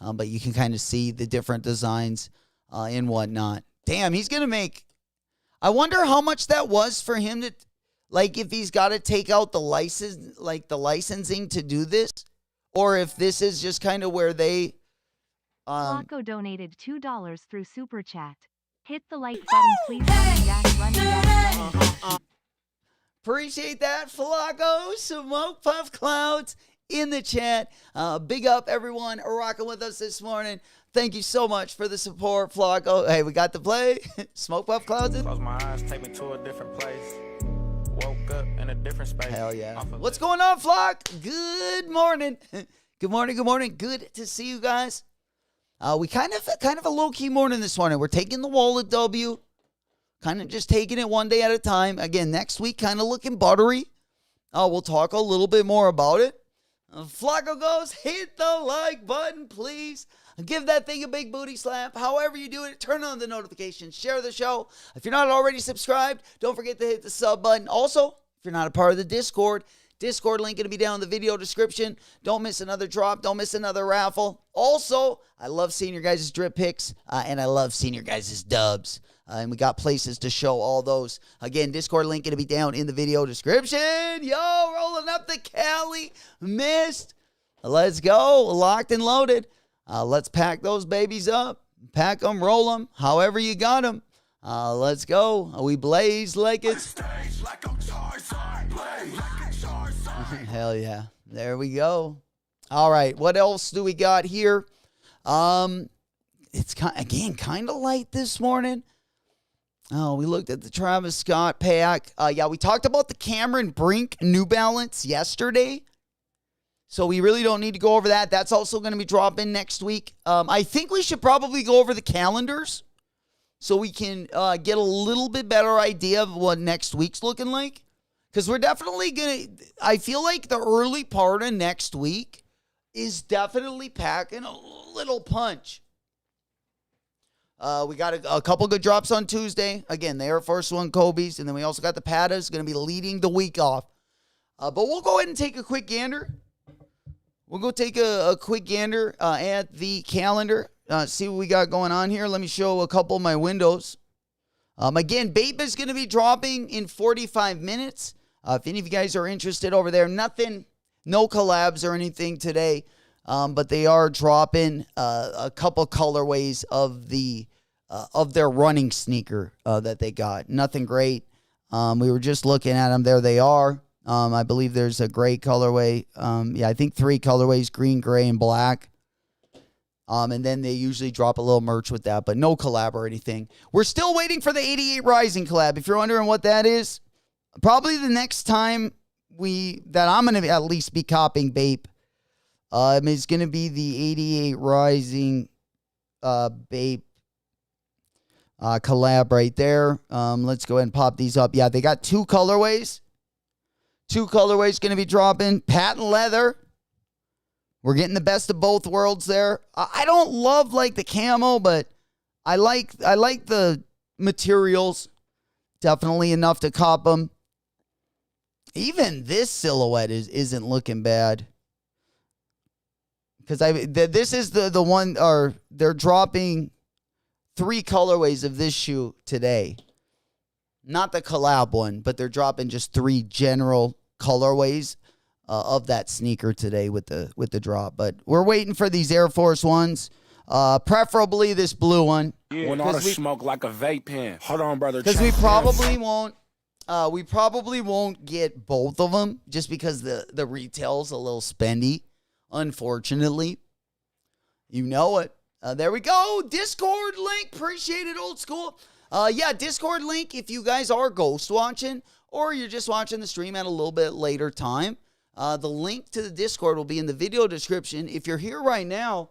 But you can kind of see the different designs and whatnot. Damn, he's going to make... I wonder how much that was for him to... Like, if he's got to take out the license, like the licensing to do this, or if this is just kind of where they... Flacco donated $2 through Super Chat. Hit the like button, please. Running. Appreciate that, Flacco. Smoke Puff Clouds in the chat. Big up, everyone, rocking with us this morning. Thank you so much for the support, Flacco. Hey, we got to play. Smoke Puff Clouds. Close my eyes, take me to a different place. Woke up in a different space. Hell yeah. What's going on, Flock? Good morning. Good morning, good morning. Good to see you guys. We kind of a low-key morning this morning. We're taking the Wallet W. Kind of just taking it one day at a time. Again, next week, kind of looking buttery. We'll talk a little bit more about it. Flacco goes, hit the like button, please. Give that thing a big booty slap. However you do it, turn on the notifications. Share the show. If you're not already subscribed, don't forget to hit the sub button. Also, if you're not a part of the Discord link going to be down in the video description. Don't miss another drop. Don't miss another raffle. Also, I love seeing your guys' drip picks, and I love seeing your guys' dubs. And we got places to show all those. Again, Discord link going to be down in the video description. Yo, rolling up the Cali Mist. Let's go. Locked and loaded. Let's pack those babies up. Pack them, roll them, however you got them. Let's go. We blaze like it's... Hell yeah. There we go. All right. What else do we got here? It's kind of light this morning. Oh, we looked at the Travis Scott pack. Yeah, we talked about the Cameron Brink New Balance yesterday. So we really don't need to go over that. That's also going to be dropping next week. I think we should probably go over the calendars so we can get a little bit better idea of what next week's looking like. Because we're definitely going to, I feel like the early part of next week is definitely packing a little punch. We got a couple good drops on Tuesday. Again, the Air Force One Kobe's. And then we also got the Patas going to be leading the week off. But we'll go ahead and take a quick gander. We'll go take a quick gander at the calendar. See what we got going on here. Let me show a couple of my windows. Again, BAPE is going to be dropping in 45 minutes. If any of you guys are interested over there, no collabs or anything today. But they are dropping a couple colorways of their running sneaker that they got. Nothing great. We were just looking at them. There they are. I believe there's a gray colorway. Yeah, I think 3 colorways, green, gray, and black. And then they usually drop a little merch with that, but no collab or anything. We're still waiting for the 88 Rising collab. If you're wondering what that is, probably the next time that I'm going to at least be copying BAPE is going to be the 88 Rising BAPE collab right there. Let's go ahead and pop these up. Yeah, they got 2 colorways. 2 colorways going to be dropping. Patent leather. We're getting the best of both worlds there. I don't love like the camo, but I like the materials. Definitely enough to cop them. Even this silhouette isn't looking bad. Because this is the one, or they're dropping 3 colorways of this shoe today. Not the collab one, but they're dropping just 3 general colorways of that sneaker today with the drop. But we're waiting for these Air Force Ones, preferably this blue one. Yeah. When all the smoke like a vape pen. Hold on, brother. Because we probably won't get both of them just because the retail's a little spendy, unfortunately. You know it. There we go. Discord link. Appreciate it, old school. Yeah, Discord link if you guys are ghost watching or you're just watching the stream at a little bit later time. The link to the Discord will be in the video description. If you're here right now,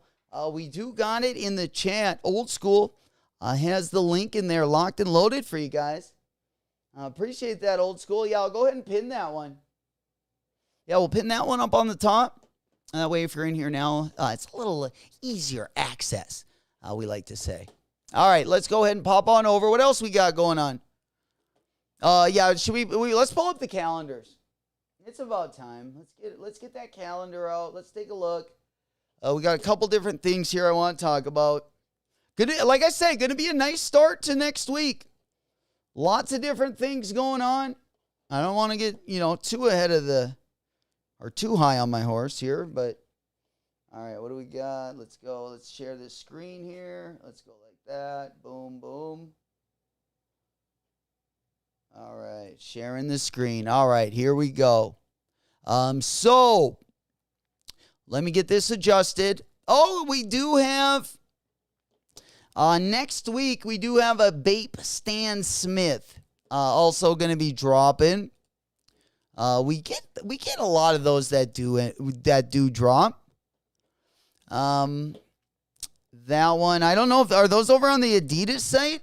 we do got it in the chat. Old school has the link in there locked and loaded for you guys. Appreciate that, old school. Yeah, I'll go ahead and pin that one. Yeah, we'll pin that one up on the top. That way, if you're in here now, it's a little easier access, we like to say. All right, let's go ahead and pop on over. What else we got going on? Yeah, should we let's pull up the calendars. It's about time. Let's get that calendar out. Let's take a look. We got a couple different things here I want to talk about. Like I said, going to be a nice start to next week. Lots of different things going on. I don't want to get, too ahead of or too high on my horse here, but all right, what do we got? Let's go. Let's share this screen here. Let's go like that. Boom, boom. All right. right, sharing the screen. All right, here we go. So let me get this adjusted. Oh, we do have next week. We do have a BAPE Stan Smith also going to be dropping. We get a lot of those that do drop. That one, I don't know if are those over on the Adidas site.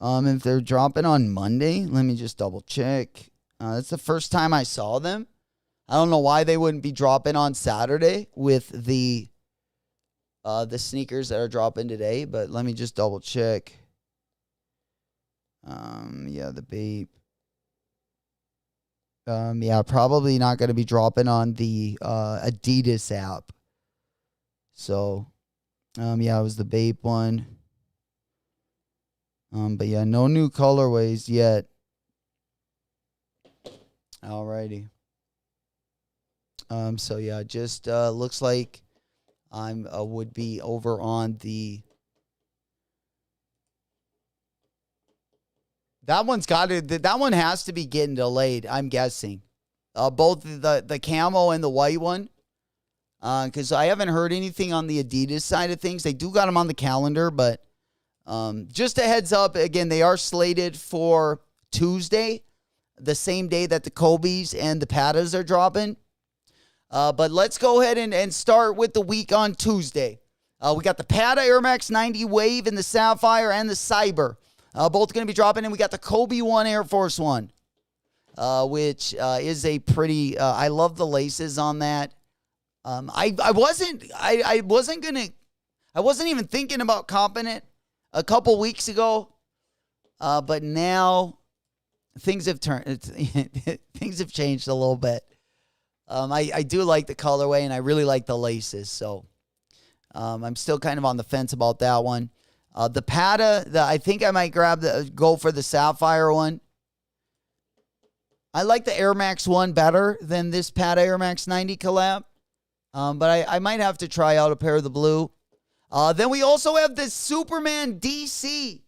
If they're dropping on Monday, let me just double check. That's the first time I saw them. I don't know why they wouldn't be dropping on Saturday with the sneakers that are dropping today, but let me just double check. Yeah, the BAPE. Yeah, probably not going to be dropping on the Adidas app. So, yeah, it was the BAPE one. But yeah, no new colorways yet. Alrighty. So yeah, just looks like I'm would be over on the. That one's got to. That one has to be getting delayed. I'm guessing. Both the camo and the white one. Because I haven't heard anything on the Adidas side of things. They do got them on the calendar, but just a heads up. Again, they are slated for Tuesday, the same day that the Kobe's and the Patas are dropping. But let's go ahead and start with the week on Tuesday. We got the Pata Air Max 90 Wave and the Sapphire and the Cyber. Both going to be dropping. And we got the Kobe 1 Air Force 1, which is a pretty, I love the laces on that. I wasn't even thinking about comping it a couple weeks ago. But now things have turned, things have changed a little bit. I do like the colorway and I really like the laces. So, I'm still kind of on the fence about that one. The Pata, I think I might go for the Sapphire one. I like the Air Max 1 better than this Pata Air Max 90 collab. But I might have to try out a pair of the blue. Then we also have the Superman DC.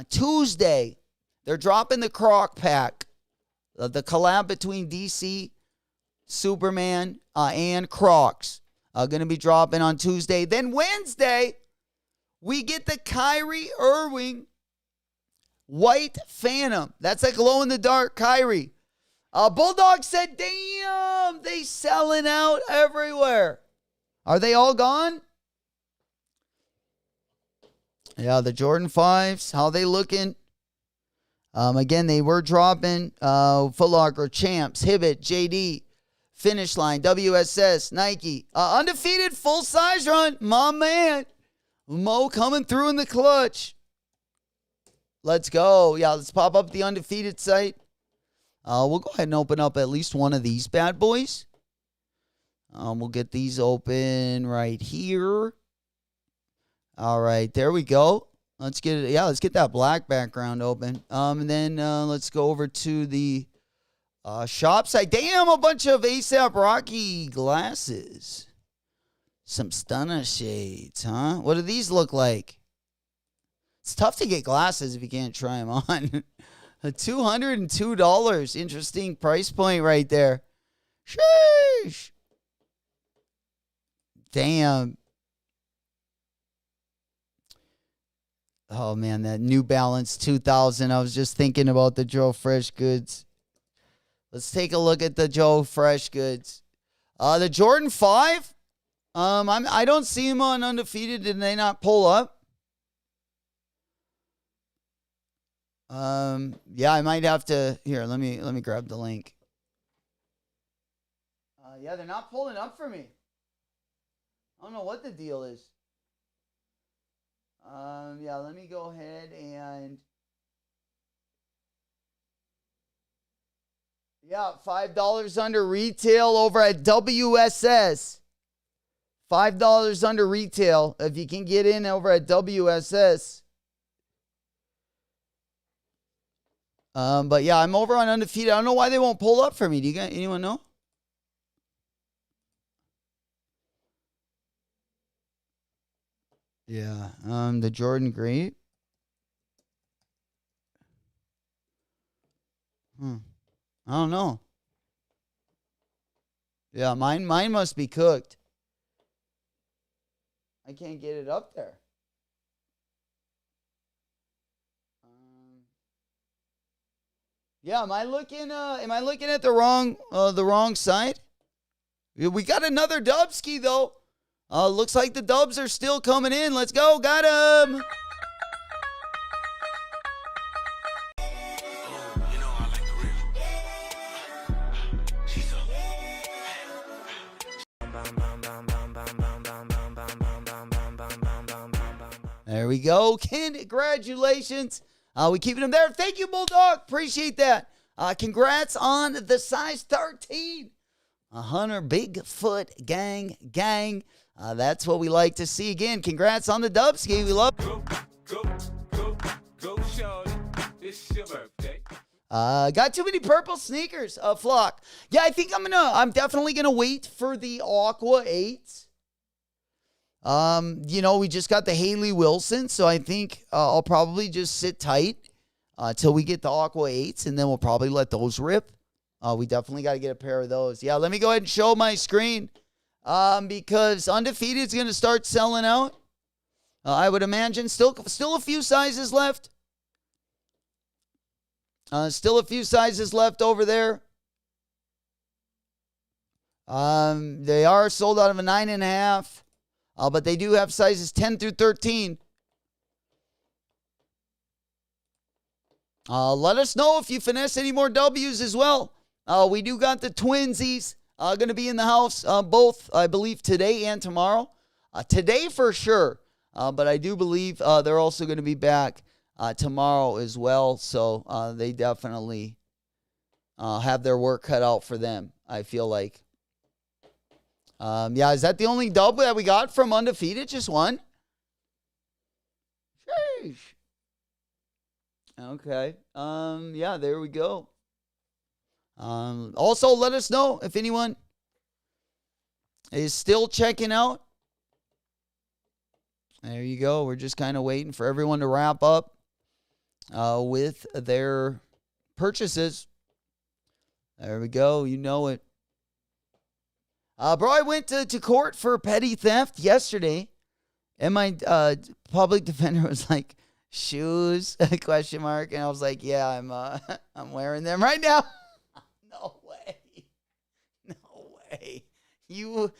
Tuesday, they're dropping the Croc pack. The collab between DC, Superman, and Crocs. Going to be dropping on Tuesday. Then Wednesday, we get the Kyrie Irving White Phantom. That's a glow-in-the-dark Kyrie. Bulldog said, damn, they selling out everywhere. Are they all gone? Yeah, the Jordan 5s, how they looking? Again, they were dropping Foot Locker, Champs, Hibbett, JD, Finish Line, WSS, Nike. Undefeated full-size run. My man. Mo coming through in the clutch. Let's go. Yeah, let's pop up the Undefeated site. We'll go ahead and open up at least one of these bad boys. We'll get these open right here. All right, there we go. Let's get it. Yeah, let's get that black background open. And then let's go over to the shop site. Damn, a bunch of ASAP Rocky glasses. Some stunner shades, huh? What do these look like? It's tough to get glasses if you can't try them on. $202. Interesting price point right there. Sheesh. Damn. Oh, man, that New Balance 2000. I was just thinking about the Joe Fresh Goods. Let's take a look at the Joe Fresh Goods. The Jordan 5. I don't see them on Undefeated. Did they not pull up? Yeah, I might have to. Here, let me grab the link. Yeah, they're not pulling up for me. I don't know what the deal is. Yeah, let me go ahead and. Yeah, $5 under retail over at WSS. $5 under retail if you can get in over at WSS. But yeah, I'm over on Undefeated. I don't know why they won't pull up for me. Do you guys, anyone know? Yeah. The Jordan Grape. I don't know. Yeah, mine must be cooked. I can't get it up there. Yeah, am I looking at the wrong side? We got another Dubski though. Looks like the dubs are still coming in. Let's go. Got him. There we go. Congratulations. We keeping him there. Thank you, Bulldog. Appreciate that. Congrats on the size 13. Hunter Bigfoot gang. That's what we like to see. Again, congrats on the Dubski. We love Go, shorty. It's your birthday. got too many purple sneakers, Flock. Yeah, I think I'm definitely gonna wait for the Aqua 8s. We just got the Haley Wilson, so I think I'll probably just sit tight till we get the Aqua 8s, and then we'll probably let those rip. We definitely got to get a pair of those. Yeah, let me go ahead and show my screen because Undefeated is going to start selling out. I would imagine still a few sizes left. Still a few sizes left over there. They are sold out of a 9.5. But they do have sizes 10 through 13. Let us know if you finesse any more W's as well. We do got the twinsies going to be in the house, both, I believe, today and tomorrow. Today for sure, but I do believe they're also going to be back tomorrow as well. So they definitely have their work cut out for them, I feel like. Is that the only dub that we got from Undefeated? Just one? Sheesh. Okay. There we go. Also, let us know if anyone is still checking out. There you go. We're just kind of waiting for everyone to wrap up with their purchases. There we go. You know it. Bro, I went to court for petty theft yesterday, and my public defender was like, "Shoes?" question mark, and I was like, "Yeah, I'm wearing them right now." No way. You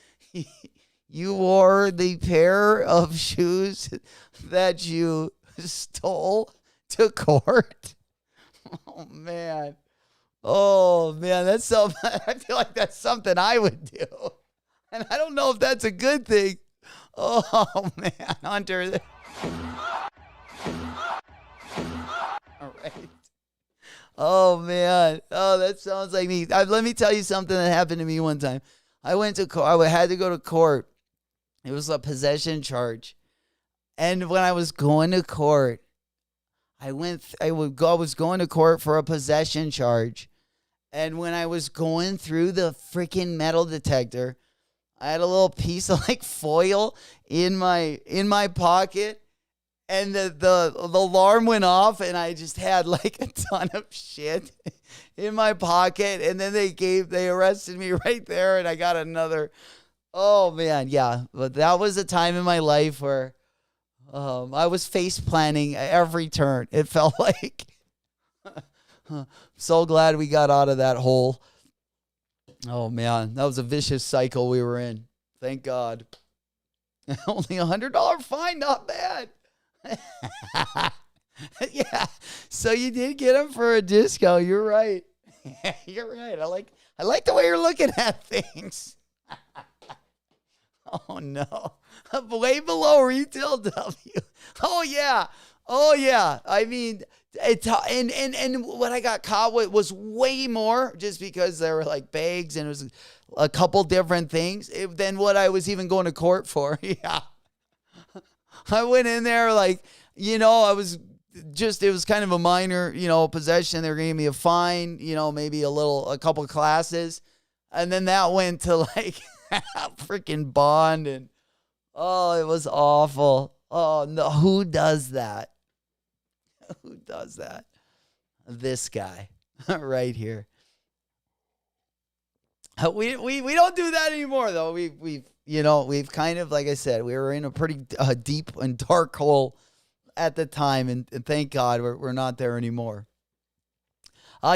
wore the pair of shoes that you stole to court? Oh man, that's something. I feel like that's something I would do, and I don't know if that's a good thing. Oh man, Hunter. All right. Oh man. Oh, that sounds like me. Let me tell you something that happened to me one time. I went to court. I had to go to court. It was a possession charge, and when I was going to court, I was going to court for a possession charge. And when I was going through the freaking metal detector, I had a little piece of like foil in my pocket, and the alarm went off, and I just had like a ton of shit in my pocket. And then they arrested me right there, and I got another. Oh man, yeah. But that was a time in my life where I was face planning every turn. It felt like. So glad we got out of that hole. Oh man, that was a vicious cycle we were in. Thank God. Only $100 fine, not bad. Yeah, so you did get them for a disco. You're right. You're right. I like the way you're looking at things. Oh no, way below retail W. Oh yeah. I mean, and what I got caught with was way more, just because there were like bags and it was a couple different things than what I was even going to court for. Yeah, I went in there like, it was kind of a minor, possession. They were giving me a fine, maybe a couple classes, and then that went to like freaking bond, and it was awful. Oh no, who does that? Who does that? This guy. right here. We don't do that anymore, though. We've kind of, like I said, we were in a pretty deep and dark hole at the time, and thank God we're not there anymore.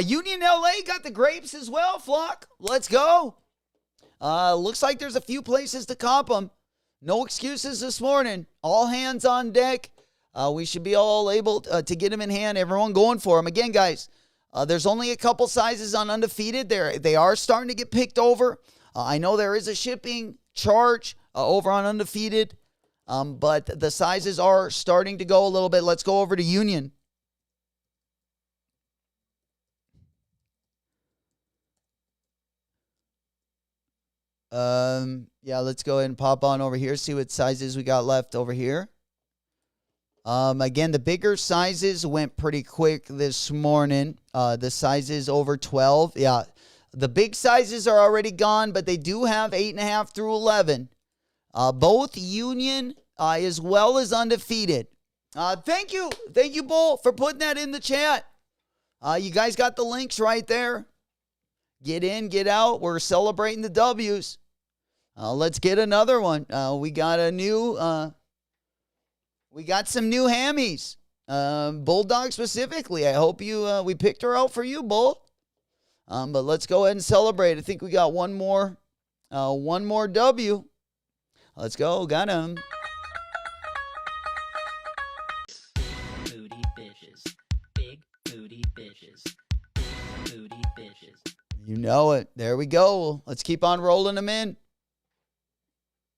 Union LA got the grapes as well, Flock. Let's go. Looks like there's a few places to cop them. No excuses this morning. All hands on deck. We should be all able to get them in hand. Everyone going for them. Again, guys, there's only a couple sizes on Undefeated. They are starting to get picked over. I know there is a shipping charge over on Undefeated, but the sizes are starting to go a little bit. Let's go over to Union. Yeah, let's go ahead and pop on over here, see what sizes we got left over here. Again, the bigger sizes went pretty quick this morning. The sizes over 12. Yeah, the big sizes are already gone, but they do have 8.5 through 11. Both Union as well as Undefeated. Thank you, Bull, for putting that in the chat. You guys got the links right there. Get in, get out. We're celebrating the W's. Let's get another one. We got some new hammies. Bulldog specifically. I hope we picked her out for you, Bull. But let's go ahead and celebrate. I think we got one more W. Let's go. Got him. Booty bitches. Big booty bitches. Booty bitches. You know it. There we go. Let's keep on rolling them in.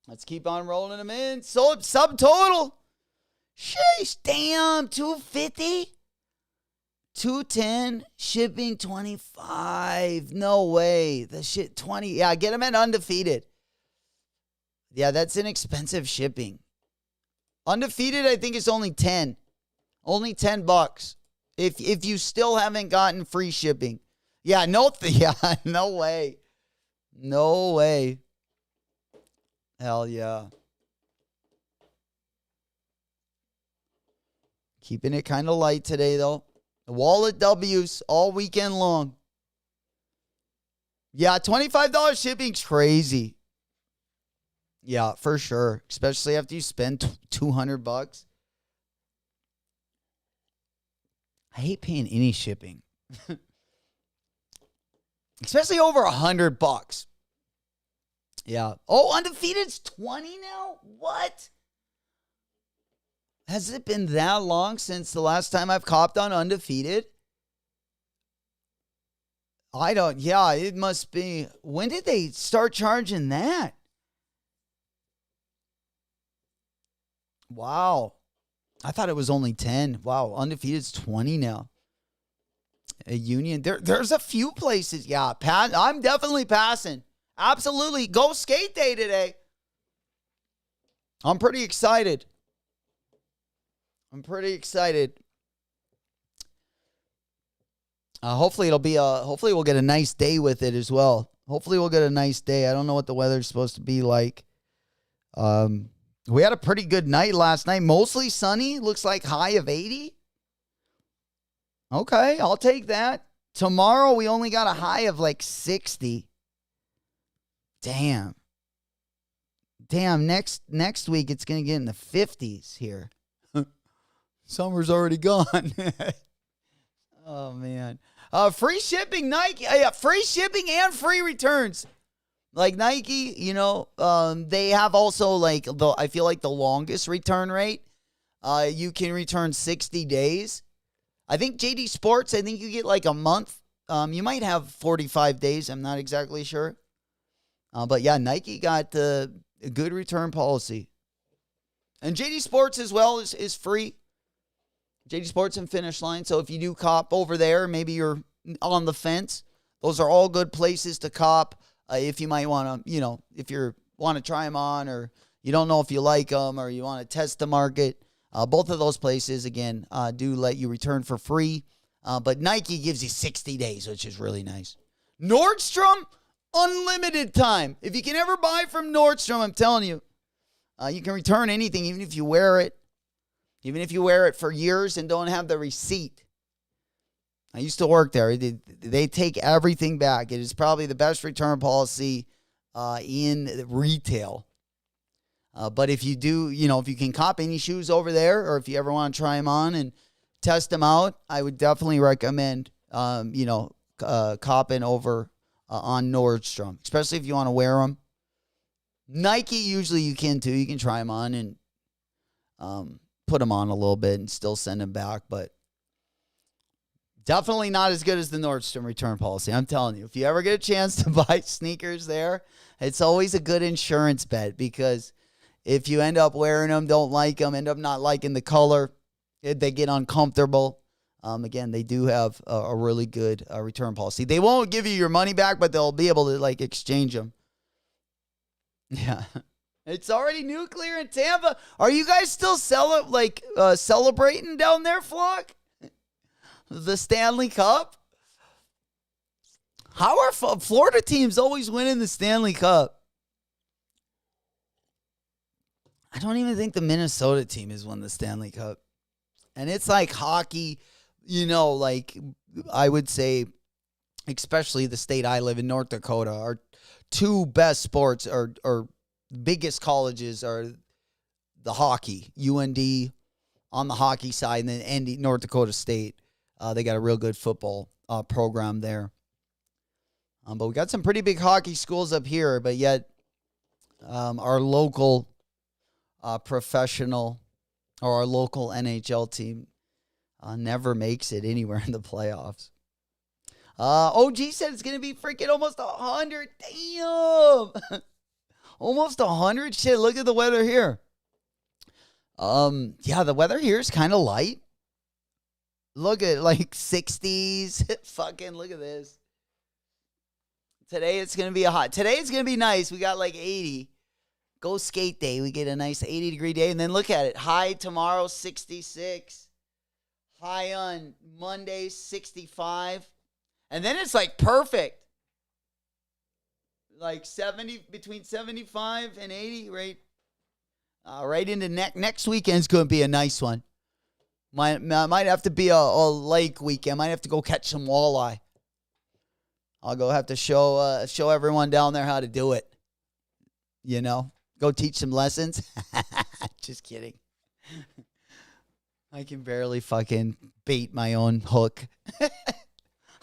So subtotal. Sheesh, damn, 250. 210, shipping 25. No way. The shit 20. Yeah, get them at Undefeated. Yeah, that's inexpensive shipping. Undefeated, I think, is only 10. Only $10. If you still haven't gotten free shipping. Yeah, no way. No way. Hell yeah. Keeping it kind of light today, though. The wallet W's all weekend long. Yeah, $25 shipping's crazy. Yeah, for sure. Especially after you spend $200. I hate paying any shipping. Especially over $100. Yeah. Oh, Undefeated's 20 now? What? Has it been that long since the last time I've copped on Undefeated? Yeah, it must be. When did they start charging that? Wow. I thought it was only 10. Wow, Undefeated's 20 now. A Union. There's a few places. Yeah, I'm definitely passing. Absolutely. Go skate day today. I'm pretty excited. Hopefully we'll get a nice day with it as well. Hopefully we'll get a nice day. I don't know what the weather's supposed to be like. We had a pretty good night last night. Mostly sunny. Looks like high of 80. Okay, I'll take that. Tomorrow we only got a high of like 60. Damn. Next week it's going to get in the 50s here. Summer's already gone. Oh, man. Free shipping, Nike. Yeah, free shipping and free returns. Like Nike, they have also like I feel like the longest return rate. You can return 60 days. I think JD Sports, you get like a month. You might have 45 days. I'm not exactly sure. But yeah, Nike got a good return policy. And JD Sports as well is free. JD Sports and Finish Line. So if you do cop over there, maybe you're on the fence. Those are all good places to cop. If you might want to, if you want to try them on, or you don't know if you like them, or you want to test the market. Both of those places, again, do let you return for free. But Nike gives you 60 days, which is really nice. Nordstrom, unlimited time. If you can ever buy from Nordstrom, I'm telling you, you can return anything, even if you wear it. Even if you wear it for years and don't have the receipt. I used to work there. They take everything back. It is probably the best return policy in retail. But if you do, if you can cop any shoes over there, or if you ever want to try them on and test them out, I would definitely recommend, copping over on Nordstrom, especially if you want to wear them. Nike, usually you can too. You can try them on and put them on a little bit and still send them back, but definitely not as good as the Nordstrom return policy. I'm telling you, if you ever get a chance to buy sneakers there, it's always a good insurance bet, because if you end up wearing them, don't like them, end up not liking the color, they get uncomfortable. Again, they do have a really good return policy. They won't give you your money back, but they'll be able to exchange them. Yeah. It's already nuclear in Tampa. Are you guys still celebrating down there, Flock? The Stanley Cup? How are Florida teams always winning the Stanley Cup? I don't even think the Minnesota team has won the Stanley Cup. And it's like hockey, I would say, especially the state I live in, North Dakota, our two best sports or biggest colleges are the hockey, UND on the hockey side, and then North Dakota State. They got a real good football program there. But we got some pretty big hockey schools up here, but yet our local professional or our local NHL team never makes it anywhere in the playoffs. OG said it's going to be freaking almost 100. Damn. Almost 100. Shit, look at the weather here. Yeah, the weather here is kind of light. Look at 60s. Fucking look at this. Today it's going to be today it's going to be nice. We got 80. Go skate day. We get a nice 80-degree day. And then look at it. High tomorrow, 66. High on Monday, 65. And then it's perfect. 70, between 75 and 80, right? Right into next weekend's going to be a nice one. Might have to be a lake weekend. Might have to go catch some walleye. I'll go have to show everyone down there how to do it. Go teach some lessons. Just kidding. I can barely fucking bait my own hook.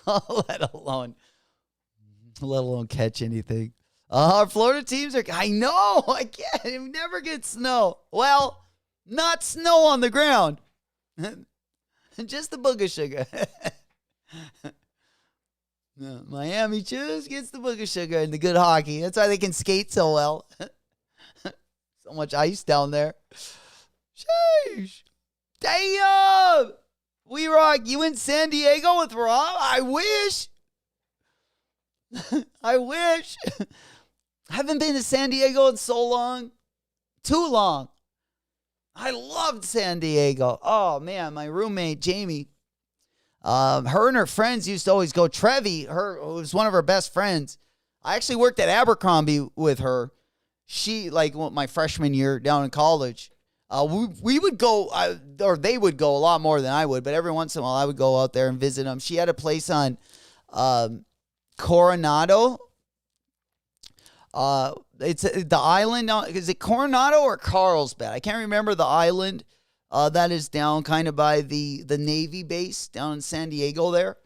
let alone catch anything. Our Florida teams are, I know, I can't, it never gets snow. Well, not snow on the ground. Just the booger sugar. No, Miami just gets the booger sugar and the good hockey. That's why they can skate so well. So much ice down there. Sheesh. Damn. We rock. You in San Diego with Rob? I wish. I wish. I haven't been to San Diego in so long. Too long. I loved San Diego. Oh, man. My roommate, Jamie, her and her friends used to always go. Trevi, who was one of her best friends. I actually worked at Abercrombie with her. She, my freshman year down in college. We would go, or they would go a lot more than I would, but every once in a while I would go out there and visit them. She had a place on Coronado. It's the island. Is it Coronado or Carlsbad? I can't remember the island that is down kind of by the Navy base down in San Diego there.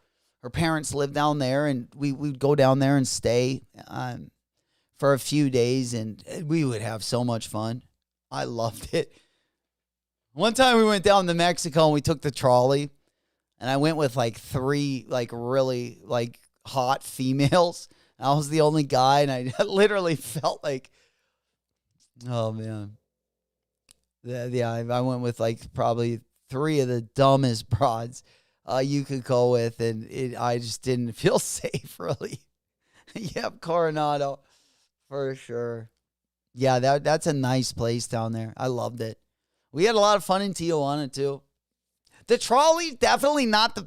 Her parents lived down there, and we'd go down there and stay for a few days, and we would have so much fun. I loved it. One time we went down to Mexico and we took the trolley, and I went with 3 really hot females. I was the only guy, and I literally felt oh man. Yeah, I went with probably 3 of the dumbest broads you could go with, and I just didn't feel safe really. Yep, Coronado for sure. Yeah, that's a nice place down there. I loved it. We had a lot of fun in Tijuana too. The trolley, definitely not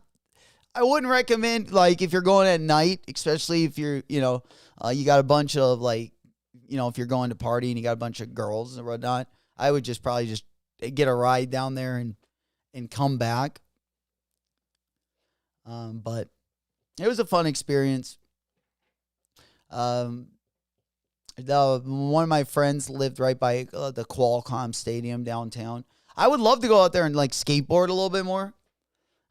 I wouldn't recommend if you're going at night, especially if you're, you got a bunch of if you're going to party and you got a bunch of girls and whatnot. I would probably just get a ride down there and come back. But it was a fun experience. One of my friends lived right by the Qualcomm Stadium downtown. I would love to go out there and like skateboard a little bit more.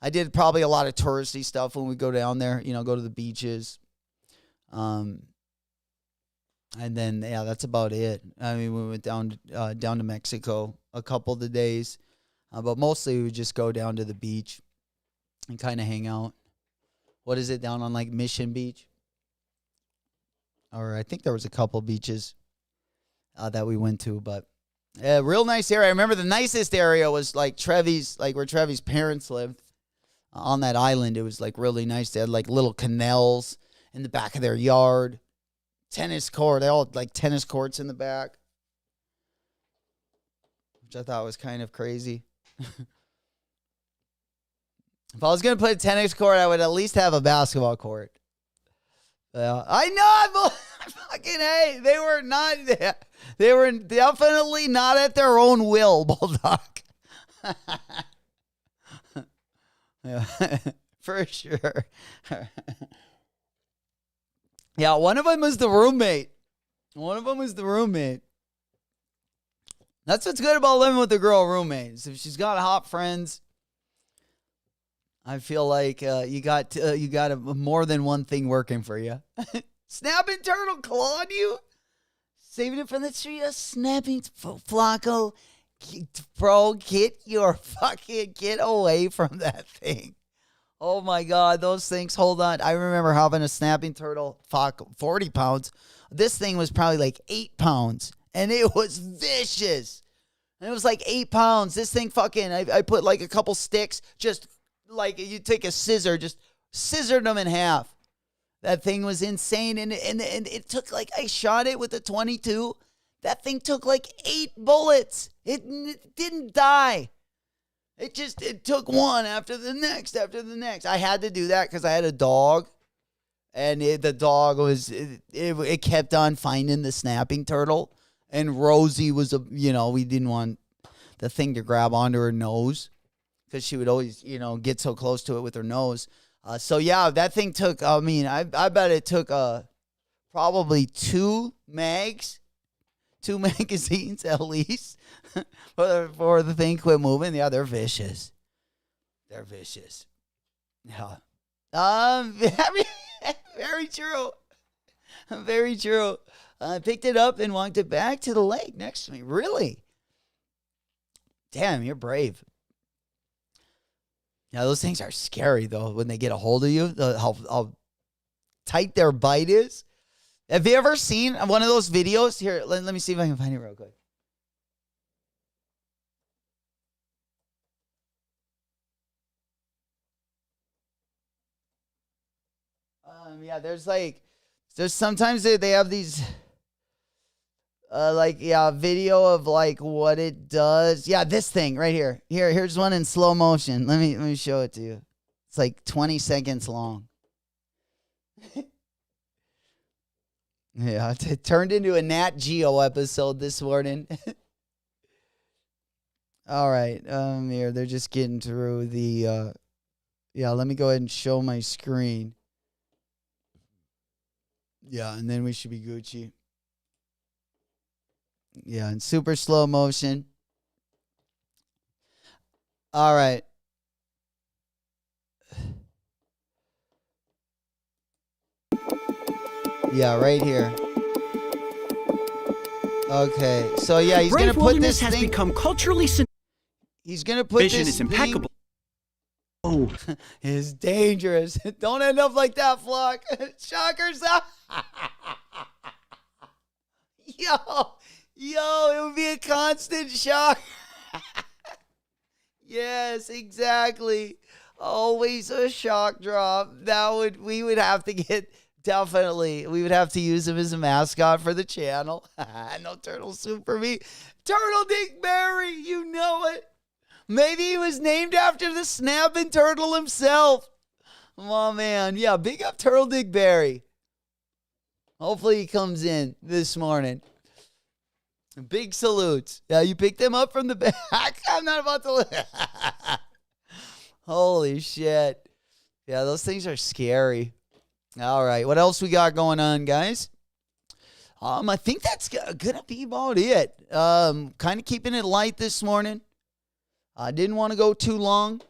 I did probably a lot of touristy stuff when we go down there, go to the beaches. And then, yeah, that's about it. I mean, we went down to Mexico a couple of the days, but mostly we would just go down to the beach and kind of hang out. What is it, down on like Mission Beach? Or I think there was a couple beaches that we went to, but real nice area. I remember the nicest area was like Trevi's, like where Trevi's parents lived on that island. It was like really nice. They had like little canals in the back of their yard. Tennis court. They all had like tennis courts in the back, which I thought was kind of crazy. If I was going to play a tennis court, I would at least have a basketball court. I know. I fucking hate. They were not. They were definitely not at their own will, Bulldog. Yeah, for sure. Yeah, one of them was the roommate. That's what's good about living with a girl roommate. If she's got hot friends, I feel like you got more than one thing working for you. Snapping turtle clawed you? Saving it for the tree. Snapping Flacco. Bro, get away from that thing. Oh my God, those things, hold on. I remember having a snapping turtle, 40 pounds. This thing was probably like 8 pounds, and it was vicious. And it was like 8 pounds. This thing I put like a couple sticks, just like you take a scissor, just scissored them in half. That thing was insane, and it took like, I shot it with a .22. That thing took like 8 bullets. It didn't die. It took one after the next. I had to do that because I had a dog, and the dog it kept on finding the snapping turtle, and Rosie was we didn't want the thing to grab onto her nose because she would always get so close to it with her nose. So yeah, that thing took. I mean, I bet it took probably 2 magazines at least for the thing quit moving. Yeah, they're vicious. Yeah. Very true. Very true. I picked it up and walked it back to the lake next to me. Really? Damn, you're brave. Yeah, those things are scary though when they get a hold of you. How tight their bite is. Have you ever seen one of those videos? Here, let me see if I can find it real quick. Yeah, there's sometimes they have these, video of like what it does. Yeah, this thing right here. Here's one in slow motion. Let me show it to you. It's like 20 seconds long. Yeah, it turned into a Nat Geo episode this morning. All right, here, they're just getting through the, let me go ahead and show my screen. Yeah, and then we should be Gucci. Yeah, in super slow motion. All right. Yeah, right here. Okay, so yeah, he's gonna put this has thing. Become culturally. He's gonna put Vision this is impeccable. Oh, it's dangerous. Don't end up like that, Flock. Shockers. Yo, it would be a constant shock. Yes, exactly. Always a shock drop. We would have to use him as a mascot for the channel. No turtle soup for me. Turtle Dick Barry, you know it. Maybe he was named after the snapping turtle himself. Oh, man. Yeah, big up Turtle Dick Barry. Hopefully he comes in this morning. Big salutes. Yeah, you picked him up from the back. I'm not about to. Holy shit. Yeah, those things are scary. All right, what else we got going on, guys? I think that's gonna be about it. Kind of keeping it light this morning. I didn't want to go too long.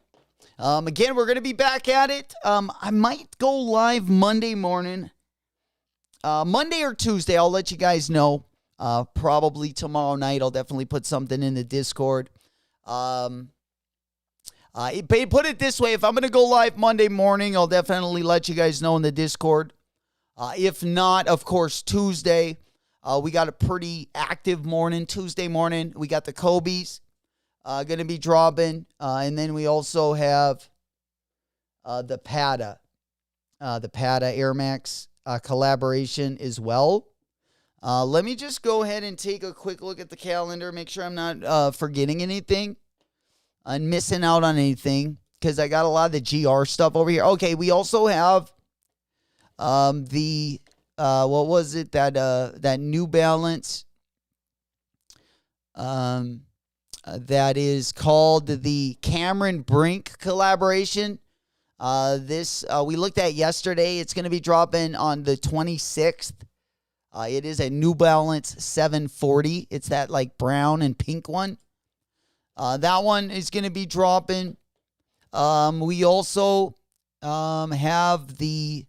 Again, we're gonna be back at it. I might go live Monday morning. Monday or Tuesday, I'll let you guys know. Probably tomorrow night, I'll definitely put something in the Discord. Put it this way, if I'm going to go live Monday morning, I'll definitely let you guys know in the Discord. If not, of course, Tuesday, we got a pretty active morning. Tuesday morning, we got the Kobe's going to be dropping. And then we also have the Pata Air Max collaboration as well. Let me just go ahead and take a quick look at the calendar, make sure I'm not forgetting anything and missing out on anything, because I got a lot of the GR stuff over here. Okay, we also have what was it, that New Balance that is called the Cameron Brink collaboration. This we looked at yesterday. It's going to be dropping on the 26th. It is a New Balance 740. It's that like brown and pink one. That one is going to be dropping. We also have the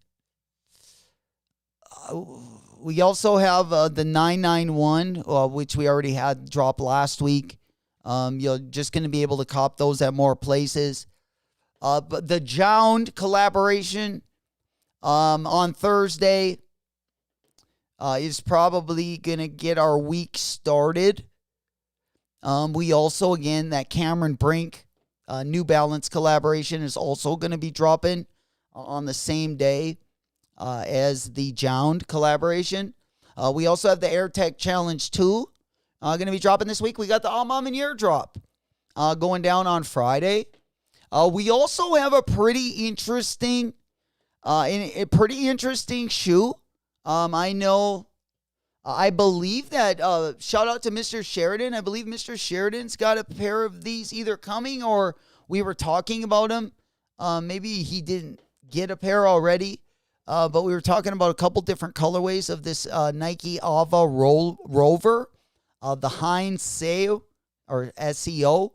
the 991, which we already had drop last week. You're just going to be able to cop those at more places. But the Jound collaboration on Thursday is probably going to get our week started. We also, again, that Cameron Brink New Balance collaboration is also going to be dropping on the same day as the Jound collaboration. We also have the AirTech Challenge 2 going to be dropping this week. We got the Almam Year drop going down on Friday. We also have a pretty interesting shoe. I believe that, shout out to Mr. Sheridan. I believe Mr. Sheridan's got a pair of these either coming or we were talking about them. Maybe he didn't get a pair already, but we were talking about a couple different colorways of this Nike Ava Rover, the Heinz SEO or SEO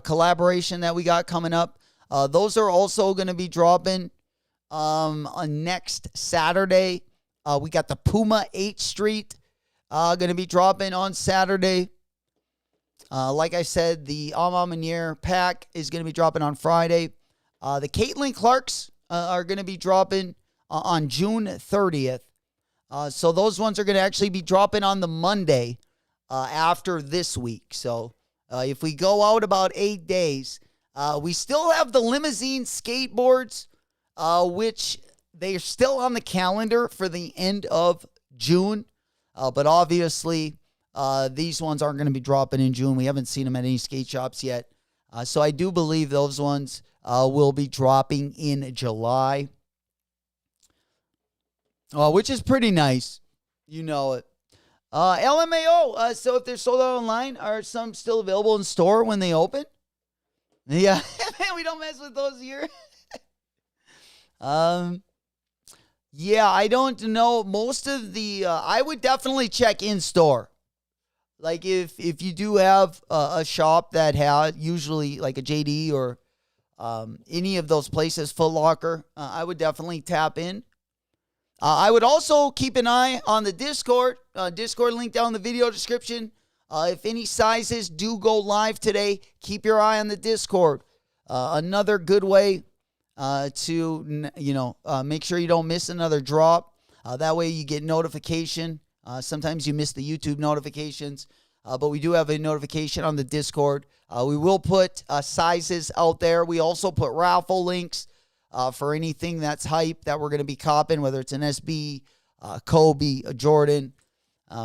collaboration that we got coming up. Those are also going to be dropping on next Saturday. We got the Puma 8th Street going to be dropping on Saturday. Like I said, the Almam pack is going to be dropping on Friday. The Caitlin Clarks are going to be dropping on June 30th. So those ones are going to actually be dropping on the Monday after this week. So if we go out about 8 days, we still have the Limousine skateboards, which they are still on the calendar for the end of June. But obviously, these ones aren't going to be dropping in June. We haven't seen them at any skate shops yet. So I do believe those ones will be dropping in July, which is pretty nice. You know it. LMAO. So if they're sold out online, are some still available in store when they open? Yeah, man, we don't mess with those here. Yeah, I don't know. Most of the, I would definitely check in store. Like if you do have a shop that has usually like a JD or any of those places, Foot Locker, I would definitely tap in. I would also keep an eye on the Discord. Discord link down in the video description. If any sizes do go live today, keep your eye on the Discord. Another good way to make sure you don't miss another drop. That way you get notification. Sometimes you miss the YouTube notifications, but we do have a notification on the Discord. We will put sizes out there. We also put raffle links for anything that's hype that we're going to be copping, whether it's an SB, Kobe, a Jordan.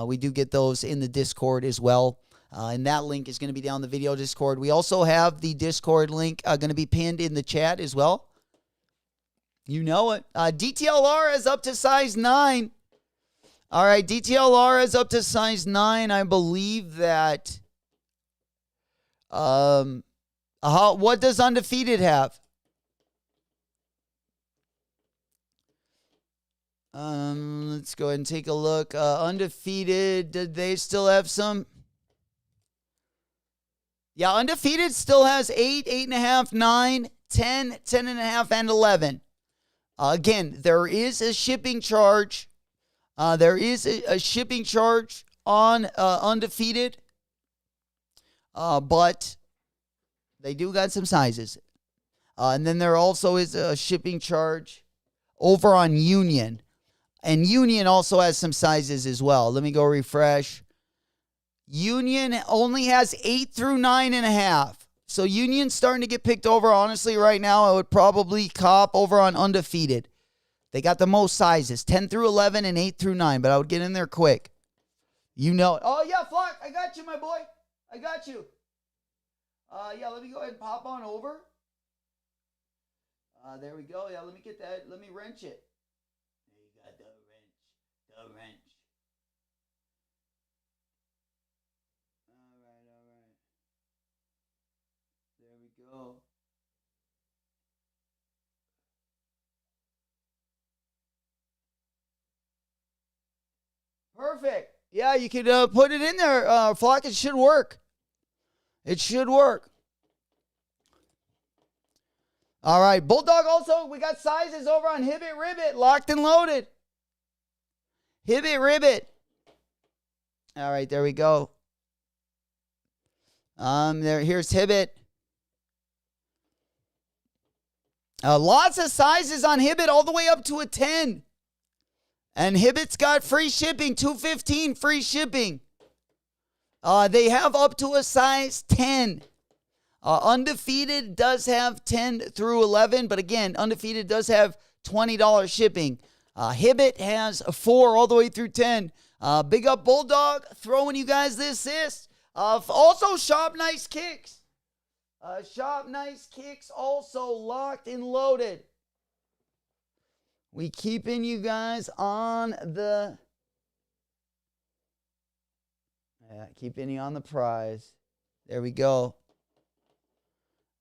We do get those in the Discord as well. And that link is going to be down the video Discord. We also have the Discord link going to be pinned in the chat as well. You know it. DTLR is up to size 9. All right, DTLR is up to size 9. I believe that. What does Undefeated have? Let's go ahead and take a look. Undefeated, did they still have some? Yeah, Undefeated still has 8, 8.5, 9, 10, 10.5, and 11. Again, there is a shipping charge. There is a shipping charge on Undefeated. But they do got some sizes. And then there also is a shipping charge over on Union. And Union also has some sizes as well. Let me go refresh. Union only has 8 through 9.5. So Union's starting to get picked over. Honestly, right now, I would probably cop over on Undefeated. They got the most sizes, 10 through 11 and 8 through 9. But I would get in there quick. You know it. Oh, yeah, Flock, I got you, my boy. I got you. Yeah, let me go ahead and pop on over. There we go. Yeah, let me get that. Let me wrench it. There you got the wrench. The wrench. All right. There we go. Perfect. Yeah, you could put it in there, Flock. It should work. It should work. All right. Bulldog also, we got sizes over on Hibbit Ribbit, locked and loaded. Hibbit Ribbit. All right, there we go. Here's Hibbit. Lots of sizes on Hibbit, all the way up to a 10. And Hibbit's got free shipping, $2.15 free shipping. They have up to a size 10. Undefeated does have 10 through 11, but again, Undefeated does have $20 shipping. Hibbit has 4 all the way through 10. Big up Bulldog, throwing you guys the assist. Also, Shop Nice Kicks. Shop Nice Kicks also locked and loaded. We keeping you guys on the... Yeah, keeping you on the prize. There we go.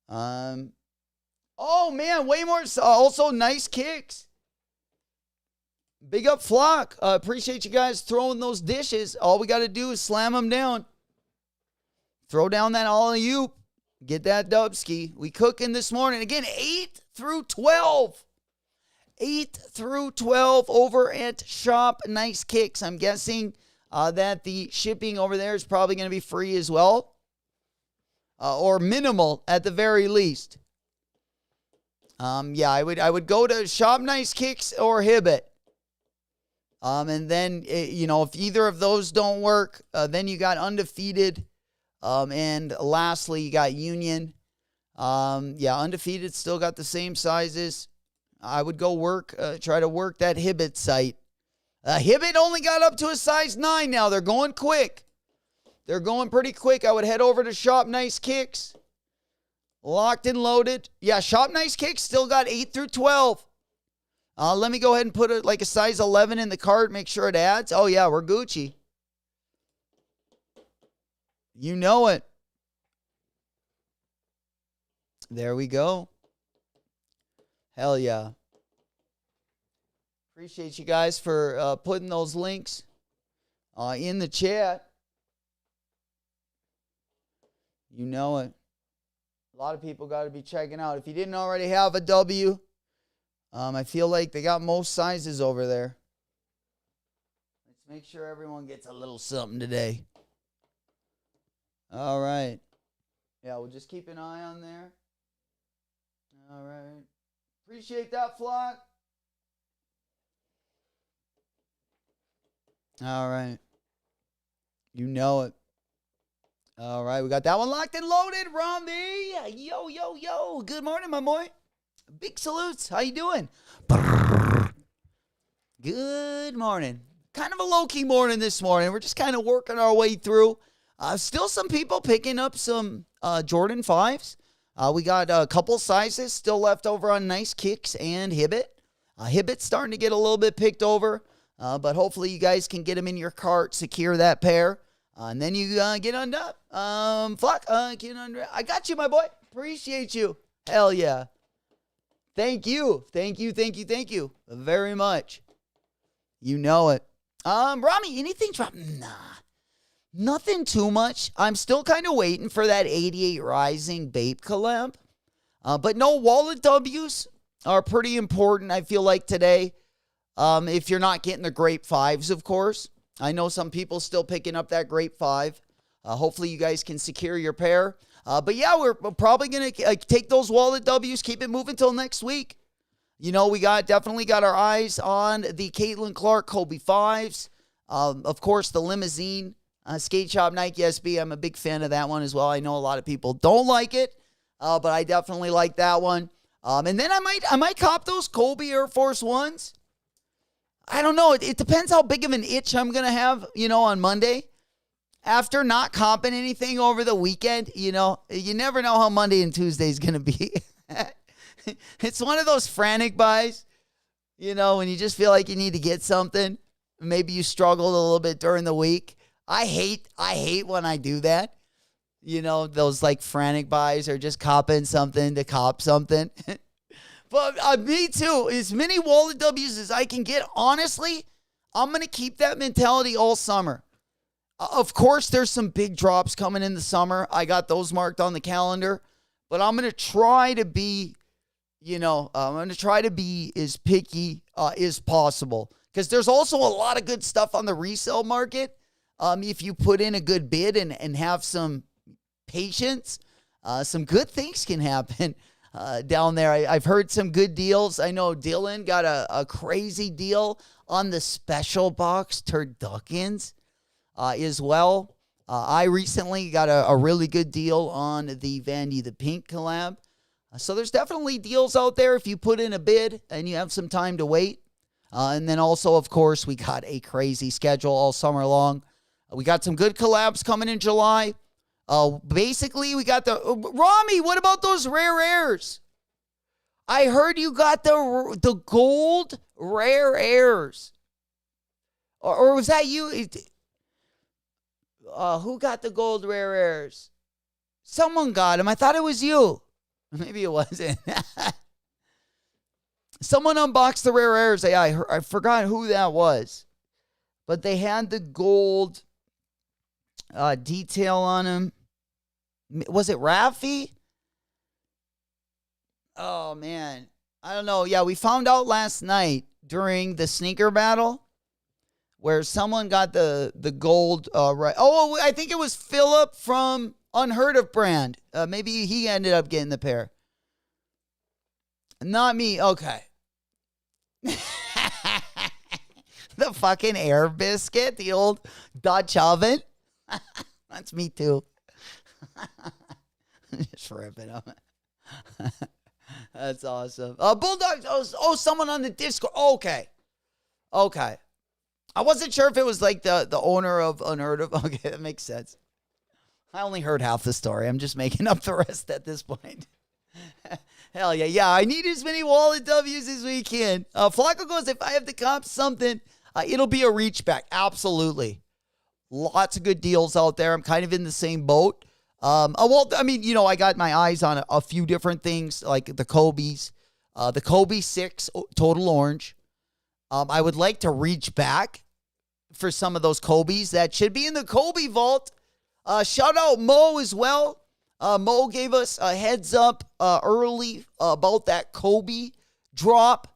Oh, man, way more. Also, Nice Kicks. Big up Flock. Appreciate you guys throwing those dishes. All we got to do is slam them down. Throw down that alley-oop. Get that dubski. We cooking this morning. Again, 8 through 12. 8 through 12 over at Shop Nice Kicks. I'm guessing that the shipping over there is probably going to be free as well. Or minimal at the very least. Yeah, I would go to Shop Nice Kicks or Hibbit. And then, if either of those don't work, then you got Undefeated. And lastly, you got Union. Yeah, Undefeated still got the same sizes. I would go try to work that Hibbit site. Hibbit only got up to a size 9 now. They're going quick. They're going pretty quick. I would head over to Shop Nice Kicks. Locked and loaded. Yeah, Shop Nice Kicks still got 8 through 12. Let me go ahead and put a size 11 in the cart. Make sure it adds. Oh, yeah, we're Gucci. You know it. There we go. Hell yeah. Appreciate you guys for putting those links in the chat. You know it. A lot of people got to be checking out. If you didn't already have a W, I feel like they got most sizes over there. Let's make sure everyone gets a little something today. All right. Yeah, we'll just keep an eye on there. All right. Appreciate that, Flock. All right. You know it. All right, we got that one locked and loaded. Rombie. Yo. Good morning, my boy. Big salutes. How you doing? Good morning. Kind of a low-key morning this morning. We're just kind of working our way through. Still some people picking up some Jordan 5s. We got a couple sizes still left over on Nice Kicks and Hibbit. Hibbit's starting to get a little bit picked over, but hopefully you guys can get them in your cart, secure that pair, and then you get undone. Flock, get under. I got you, my boy. Appreciate you. Hell yeah. Thank you very much. You know it. Rami, anything drop? Nah. Nothing too much. I'm still kind of waiting for that 88 Rising BAPE collab. But no, wallet W's are pretty important, I feel like, today. If you're not getting the Grape 5s, of course. I know some people still picking up that Grape 5. Hopefully you guys can secure your pair. But yeah, we're probably going to take those wallet W's, keep it moving till next week. You know, we definitely got our eyes on the Caitlin Clark Kobe 5s. Of course, the Limousine Skate Shop Nike SB. I'm a big fan of that one as well. I know a lot of people don't like it, but I definitely like that one. And then I might cop those Kobe Air Force Ones. I don't know. It depends how big of an itch I'm going to have, on Monday. After not comping anything over the weekend, you never know how Monday and Tuesday is going to be. It's one of those frantic buys, when you just feel like you need to get something. Maybe you struggled a little bit during the week. I hate when I do that. Those like frantic buys or just copping something to cop something. But me too. As many wallet W's as I can get. Honestly, I'm going to keep that mentality all summer. Of course, there's some big drops coming in the summer. I got those marked on the calendar. But I'm going to try to be, as picky as possible. Because there's also a lot of good stuff on the resale market. If you put in a good bid and have some patience, some good things can happen down there. I've heard some good deals. I know Dylan got a crazy deal on the special box turduckins as well. I recently got a really good deal on the Vandy the Pink collab. So there's definitely deals out there if you put in a bid and you have some time to wait. And then also, of course, we got a crazy schedule all summer long. We got some good collabs coming in July. Basically, we got Rami, what about those rare airs? I heard you got the gold rare airs. Or was that you? Who got the gold rare airs? Someone got them. I thought it was you. Maybe it wasn't. Someone unboxed the rare airs. I forgot who that was. But they had the gold detail on them. Was it Rafi? Oh, man. I don't know. Yeah, we found out last night during the sneaker battle where someone got the gold right. Oh, I think it was Philip from Unheard of brand. Maybe he ended up getting the pair. Not me. Okay. The fucking air biscuit, the old Dutch oven. That's me too. Just ripping them. That's awesome. Bulldogs. Oh, someone on the Discord. Okay. I wasn't sure if it was like the owner of Unheard of. Okay, that makes sense. I only heard half the story. I'm just making up the rest at this point. Hell yeah. Yeah, I need as many wallet W's as we can. Flacco goes, if I have to comp something, it'll be a reach back. Absolutely. Lots of good deals out there. I'm kind of in the same boat. I got my eyes on a few different things like the Kobe's. The Kobe 6 Total Orange. I would like to reach back for some of those Kobe's that should be in the Kobe vault. Shout out Mo as well. Mo gave us a heads up early about that Kobe drop.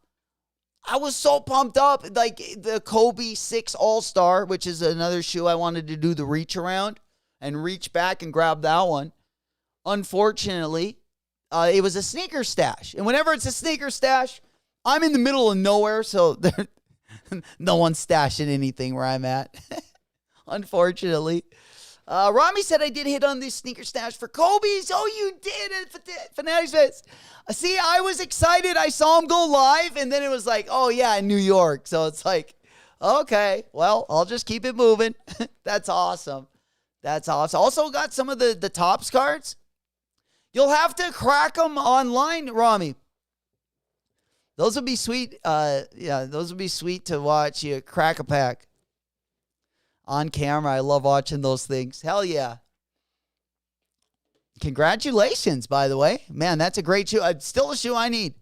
I was so pumped up. Like the Kobe 6 All-Star, which is another shoe I wanted to do the reach around and reach back and grab that one. Unfortunately, it was a sneaker stash. And whenever it's a sneaker stash, I'm in the middle of nowhere, so no one's stashing anything where I'm at. Unfortunately. Rami said I did hit on this sneaker stash for Kobe's. Oh, you did at Fanatics Fest. See, I was excited. I saw him go live, and then it was like, oh, yeah, in New York. So it's like, okay, well, I'll just keep it moving. That's awesome. Also got some of the Topps cards. You'll have to crack them online, Rami. Those would be sweet. Those would be sweet to watch you crack a pack on camera. I love watching those things. Hell yeah. Congratulations, by the way. Man, that's a great shoe. Still a shoe I need.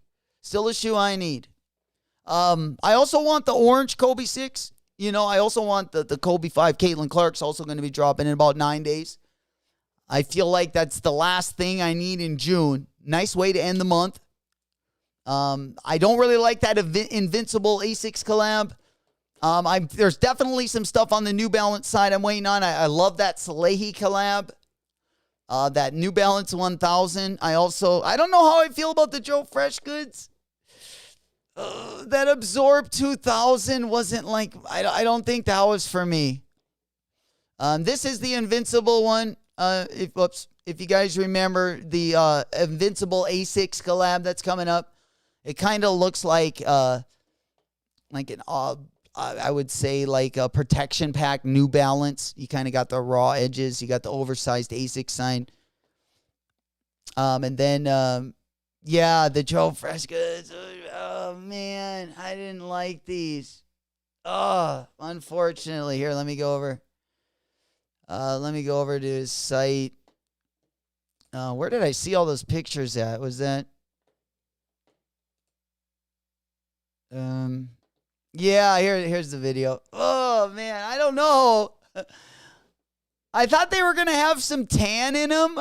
I also want the orange Kobe 6. I also want the Kobe 5. Caitlin Clark's also going to be dropping in about 9 days. I feel like that's the last thing I need in June. Nice way to end the month. I don't really like that Invincible Asics collab. There's definitely some stuff on the New Balance side I'm waiting on. I love that Salehi collab. That New Balance 1000. I don't know how I feel about the Joe Fresh goods. That Absorb 2000 wasn't like, I don't think that was for me. This is the Invincible one. If you guys remember the Invincible A6 collab that's coming up, it kind of looks like I would say like a protection pack New Balance. You kind of got the raw edges. You got the oversized A6 sign. And then, the Joe Fresh goods. Oh, man, I didn't like these. Oh, unfortunately. Here, let me go over. To his site. Where did I see all those pictures at? Was that? Here's the video. Oh, man, I don't know. I thought they were going to have some tan in them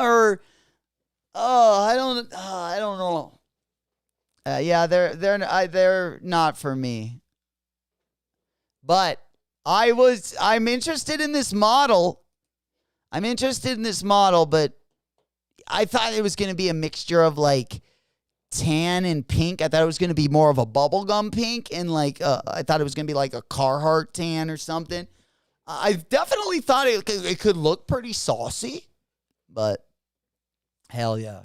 I don't know. They're not for me. But I'm interested in this model. But I thought it was going to be a mixture of like tan and pink. I thought it was going to be more of a bubblegum pink and like I thought it was going to be like a Carhartt tan or something. I definitely thought it could look pretty saucy, but hell yeah.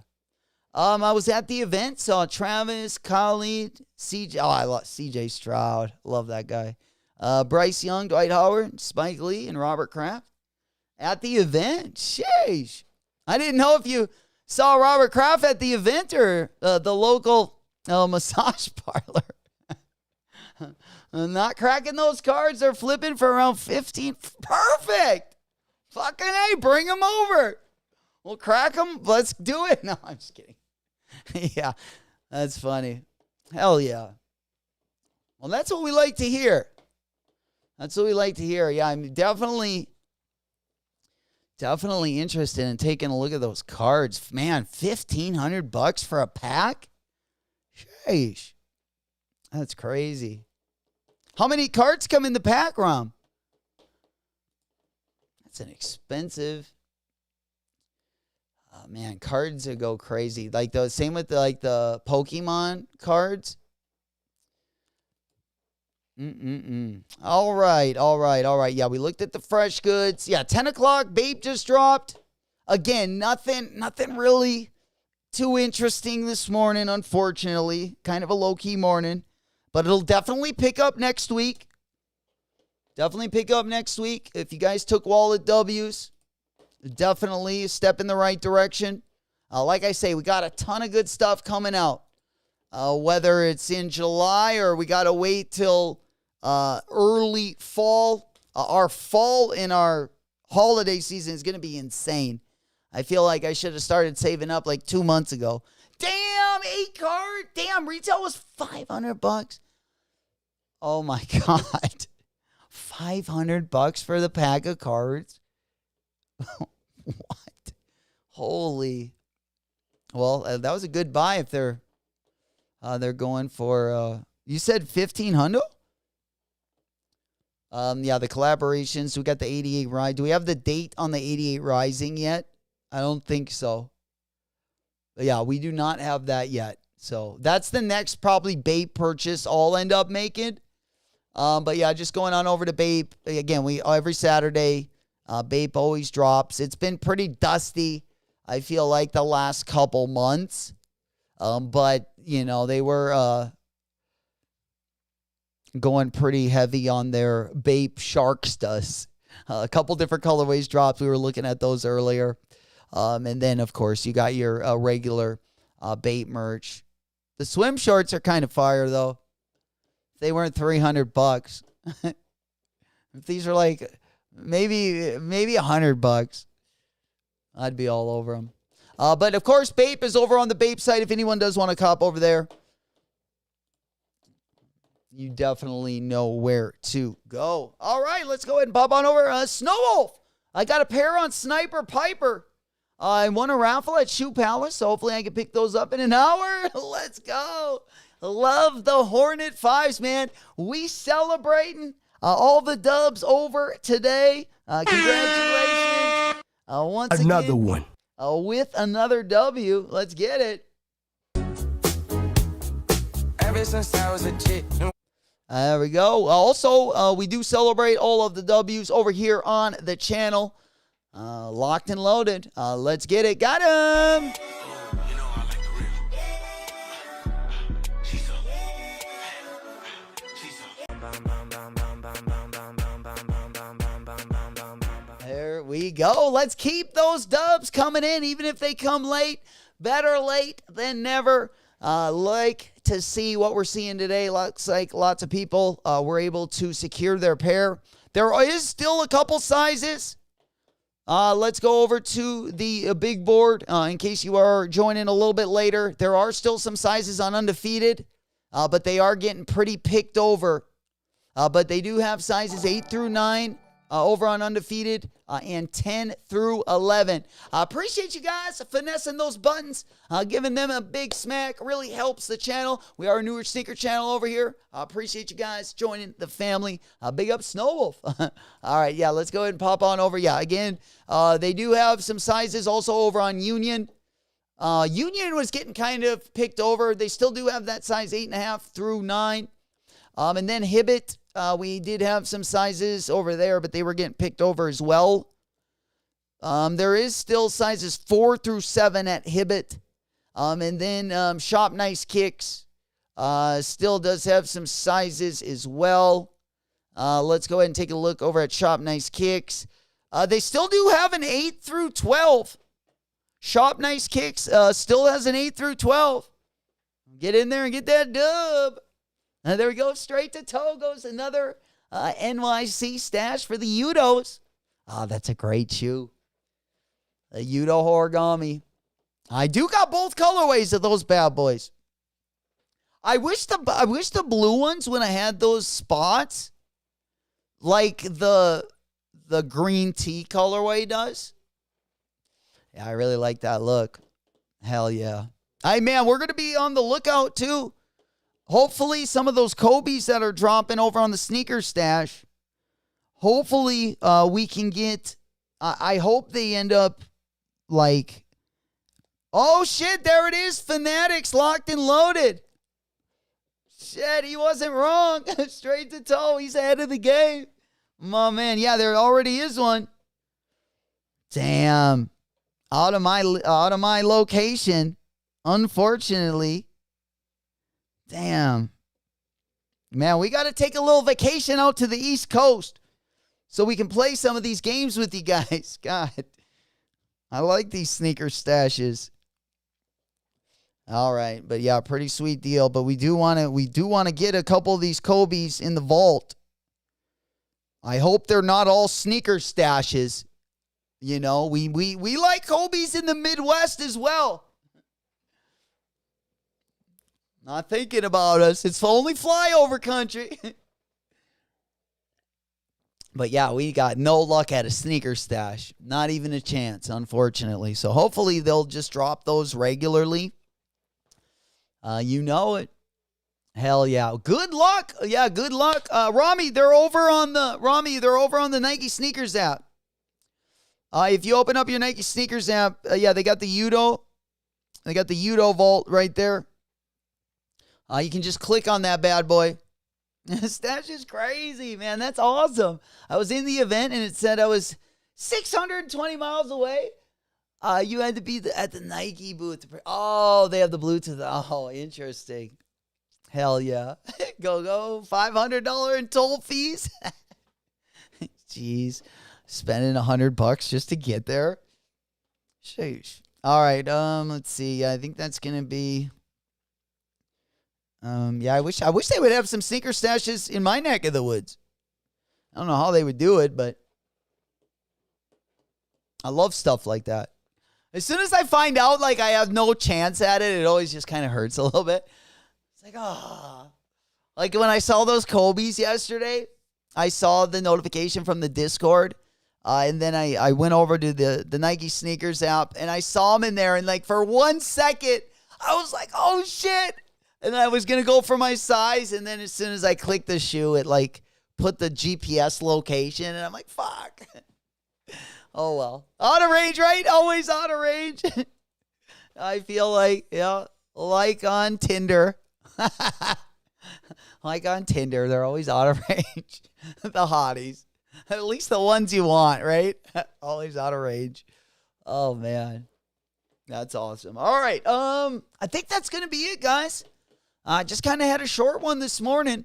I was at the event, saw Travis, Khalid, CJ. Oh, I love CJ Stroud. Love that guy. Bryce Young, Dwight Howard, Spike Lee, and Robert Kraft. At the event. Sheesh. I didn't know if you saw Robert Kraft at the event or the local massage parlor. Not cracking those cards. They're flipping for around 15. Perfect. Fucking A, bring them over. We'll crack them. Let's do it. No, I'm just kidding. Yeah, that's funny. Hell yeah. Well, that's what we like to hear. Yeah, I'm definitely interested in taking a look at those cards. Man, $1,500 for a pack? Sheesh. That's crazy. How many cards come in the pack, Rom? That's an expensive. Oh, man, cards would go crazy. Like the same with the Pokemon cards. All right. Yeah, we looked at the fresh goods. Yeah, 10 o'clock, BAPE just dropped. Again, nothing really too interesting this morning, unfortunately. Kind of a low-key morning. But it'll definitely pick up next week. If you guys took wallet W's, definitely a step in the right direction. Like I say, we got a ton of good stuff coming out. Whether it's in July or we got to wait till early fall. Our fall in our holiday season is going to be insane. I feel like I should have started saving up like 2 months ago. Damn, 8 card. Damn, retail was $500. Oh my God. $500 for the pack of cards. What? Holy. Well, that was a good buy if they're going for you said 1,500? Yeah, the collaborations. We got the 88 Rise. Do we have the date on the 88 Rising yet? I don't think so. But yeah, we do not have that yet. So that's the next probably BAPE purchase I'll end up making. But yeah, just going on over to BAPE. Again, every Saturday, BAPE always drops. It's been pretty dusty, I feel like, the last couple months. But, they were going pretty heavy on their BAPE Sharkstas. A couple different colorways dropped. We were looking at those earlier. And then, of course, you got your regular BAPE merch. The swim shorts are kind of fire, though. If they weren't $300. If these are like maybe $100, I'd be all over them. But, of course, BAPE is over on the BAPE site if anyone does want to cop over there. you definitely know where to go. All right, let's go ahead and pop on over. Snow Wolf. I got a pair on Sniper Piper. I won a raffle at Shoe Palace, so hopefully I can pick those up in an hour. Let's go. Love the Hornet 5s, man. We celebrating all the dubs over today. Congratulations. Once Another again, one. with another W. Let's get it. Ever since I was a kid. There we go. Also, we do celebrate all of the W's over here on the channel. Locked and loaded. Let's get it. Got him. There we go. Let's keep those dubs coming in, even if they come late. Better late than never. Like to see what we're seeing today. Looks like lots of people were able to secure their pair. There is still a couple sizes. Let's go over to the big board in case you are joining a little bit later. There are still some sizes on Undefeated, but they are getting pretty picked over. But they do have sizes 8 through 9 over on Undefeated and 10 through 11. I appreciate you guys finessing those buttons, giving them a big smack. Really helps the channel. We are a newer sneaker channel over here. I appreciate you guys joining the family. Big up Snowwolf. All right, yeah, let's go ahead and pop on over. Yeah, again, they do have some sizes also over on Union. Union was getting kind of picked over. They still do have that size 8.5 through 9. And then Hibbett, we did have some sizes over there, but they were getting picked over as well. There is still sizes 4 through 7 at Hibbett. And then Shop Nice Kicks still does have some sizes as well. Let's go ahead and take a look over at Shop Nice Kicks. They still do have an 8 through 12. Shop Nice Kicks still has an 8 through 12. Get in there and get that dub. There we go. Straight to toe goes another NYC stash for the Udos. That's a great shoe. The Udo Origami. I do got both colorways of those bad boys. I wish the blue ones, when I had those spots, like the green tea colorway does. Yeah, I really like that look. Hell yeah. Hey, man, we're going to be on the lookout, too. Hopefully, some of those Kobe's that are dropping over on the sneaker stash, hopefully we can get, I hope they end up like, oh shit, there it is, Fanatics locked and loaded. Shit, he wasn't wrong. Straight to toe, he's ahead of the game. My man, yeah, there already is one. Damn, out of my location, unfortunately. Damn. Man, we got to take a little vacation out to the East Coast so we can play some of these games with you guys. God, I like these sneaker stashes. All right, but yeah, pretty sweet deal. But we do want to get a couple of these Kobe's in the vault. I hope they're not all sneaker stashes. You know, we like Kobe's in the Midwest as well. Not thinking about us. It's only flyover country. But yeah, we got no luck at a sneaker stash. Not even a chance, unfortunately. So hopefully they'll just drop those regularly. You know it. Hell yeah. Good luck. Yeah, good luck. Rami, they're over on the Nike Sneakers app. If you open up your Nike Sneakers app, yeah, they got the Udo. They got the Udo vault right there. You can just click on that bad boy. Stash is crazy, man. That's awesome. I was in the event and it said I was 620 miles away. You had to be at the Nike booth. Oh, they have the Bluetooth. Oh, interesting. Hell yeah. Go. $500 in toll fees. Jeez. Spending $100 just to get there. Sheesh. All right. Let's see. I think that's going to be... yeah, I wish they would have some sneaker stashes in my neck of the woods. I don't know how they would do it, but I love stuff like that. As soon as I find out I have no chance at it, it always just kind of hurts a little bit. It's like, Like when I saw those Kobe's yesterday, I saw the notification from the Discord. And then I went over to the Nike sneakers app and I saw them in there. And like for 1 second, I was like, oh shit. And I was going to go for my size. And then as soon as I clicked the shoe, it like put the GPS location. And I'm like, fuck. Oh, well. Out of range, right? Always out of range. I feel like, like on Tinder. Like on Tinder, they're always out of range. The hotties. At least the ones you want, right? Always out of range. Oh, man. That's awesome. All right. I think that's going to be it, guys. Just kind of had a short one this morning.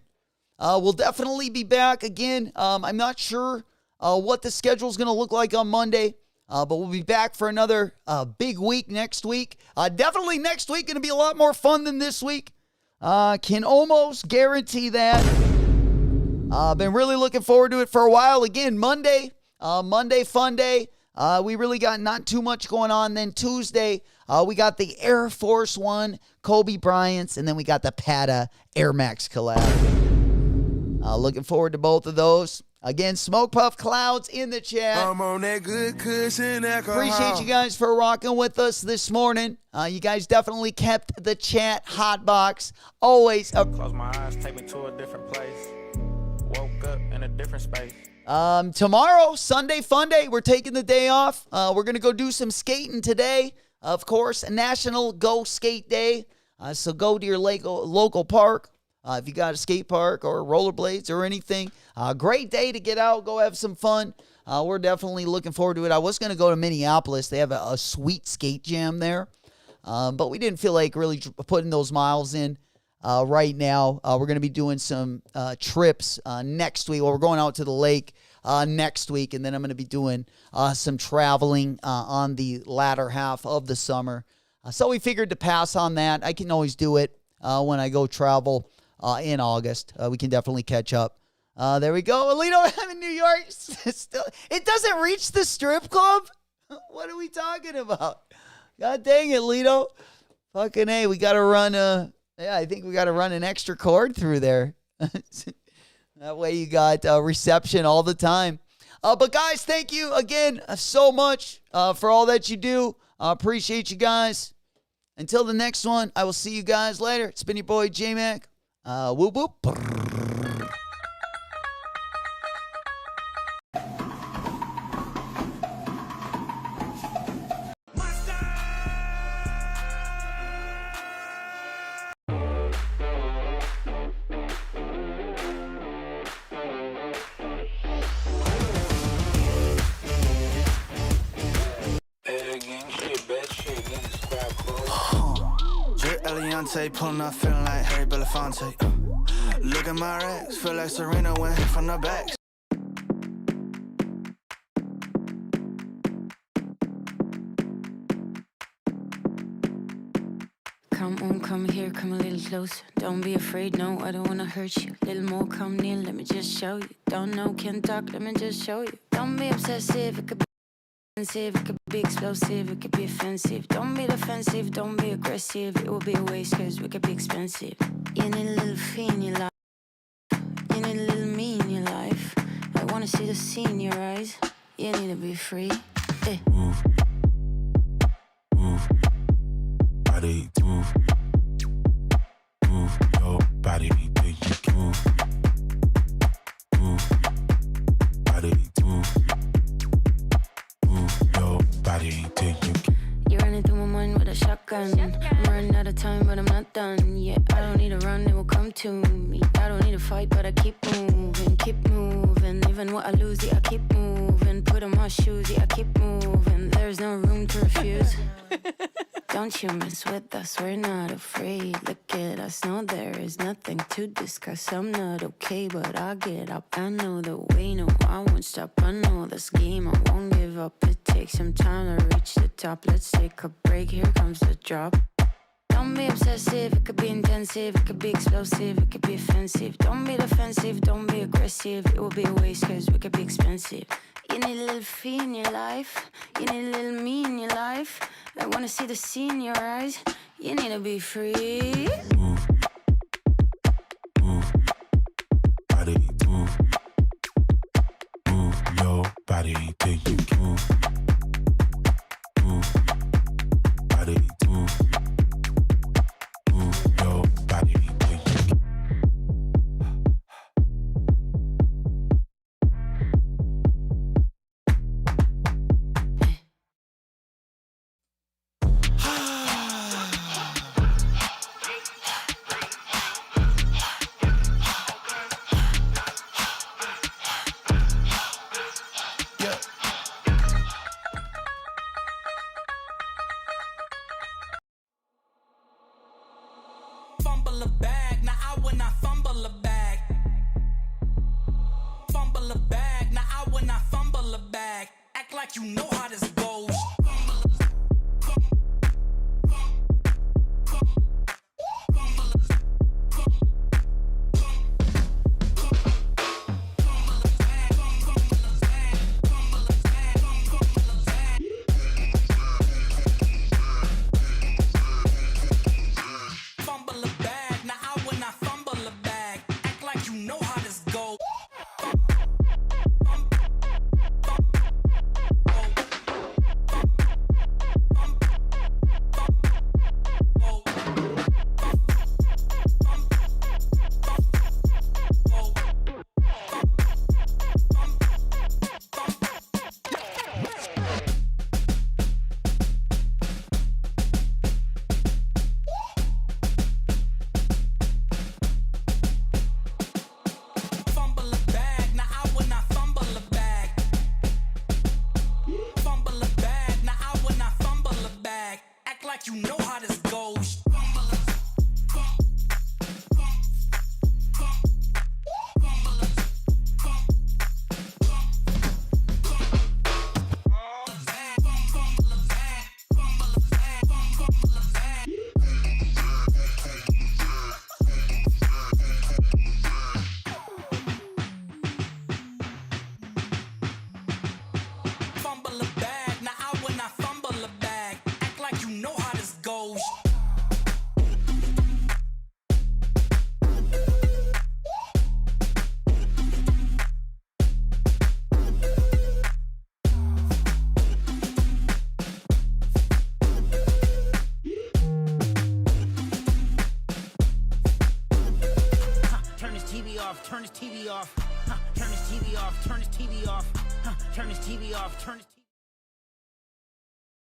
We'll definitely be back again. I'm not sure what the schedule is going to look like on Monday. But we'll be back for another big week next week. Definitely next week going to be a lot more fun than this week. Can almost guarantee that. Been really looking forward to it for a while. Again, Monday fun day. We really got not too much going on. Then Tuesday, we got the Air Force One Kobe Bryant's, and then we got the Pata Air Max collab. Looking forward to both of those. Again, Smoke Puff Clouds in the chat. I'm on that good cushion alcohol. Appreciate you guys for rocking with us this morning. You guys definitely kept the chat hot box. Always. Close my eyes, take me to a different place. Woke up in a different space. Tomorrow, Sunday Fun Day, we're taking the day off. We're going to go do some skating today. Of course, National Go Skate Day. So go to your local park. If you got a skate park or rollerblades or anything, great day to get out, go have some fun. We're definitely looking forward to it. I was going to go to Minneapolis. They have a sweet skate jam there, but we didn't feel like really putting those miles in right now. We're going to be doing some trips next week. Well, we're going out to the lake next week, and then I'm going to be doing some traveling on the latter half of the summer. So we figured to pass on that. I can always do it when I go travel in August. We can definitely catch up. There we go. Alito, I'm in New York. Still, it doesn't reach the strip club? What are we talking about? God dang it, Alito. Fucking A, we got to run I think we got to run an extra cord through there. That way you got reception all the time. But guys, thank you again so much for all that you do. Appreciate you guys. Until the next one, I will see you guys later. It's been your boy, J-Mac. Whoop, whoop. Eliante pulling up, feeling like Harry Belafonte. Look at my racks, feel like Serena went hit from the back. Come on, come here, come a little closer. Don't be afraid, no, I don't wanna hurt you. Little more, come near, let me just show you. Don't know, can't talk, let me just show you. Don't be obsessive, it could be offensive, it could be explosive, it could be offensive. Don't be defensive, don't be aggressive. It will be a waste, cause we could be expensive. You need a little fee in your life. You need a little me in your life. I wanna see the sea in your eyes. You need to be free. Move. Move. Body, move. Move your body, till you can move. Move. Body, move. Move your body till you can. You're running through my mind with a shotgun. I'm running out of time, but I'm not done. Yeah, I don't need to run, it will come to me. I don't need to fight, but I keep moving, keep moving. Even what I lose, yeah, I keep moving. Put on my shoes, yeah, I keep moving. There's no room to refuse. Don't you mess with us, we're not afraid. Look at us, no, there is nothing to discuss. I'm not okay, but I'll get up. I know the way, no, I won't stop. I know this game, I won't give up. It takes some time to reach the top. Let's take a break, here comes the drop. Don't be obsessive, it could be intensive, it could be explosive, it could be offensive. Don't be defensive, don't be aggressive. It will be a waste, cause we could be expensive. You need a little fee in your life. You need a little me in your life. I wanna see the sea in your eyes. You need to be free. Move. Move. like you know how this goes. Fumble a bag, now I when I fumble a bag, act like you know how this goes. Fumble a bag, now I when I fumble a bag. Fumble a bag, now I when I fumble a bag, act like you know how this goes. Fumble a bag, now I when I fumble a bag, act like you know how this goes. Turn his TV off, turn his TV off. Turn his TV off, turn his TV off. Turn his TV off, turn his TV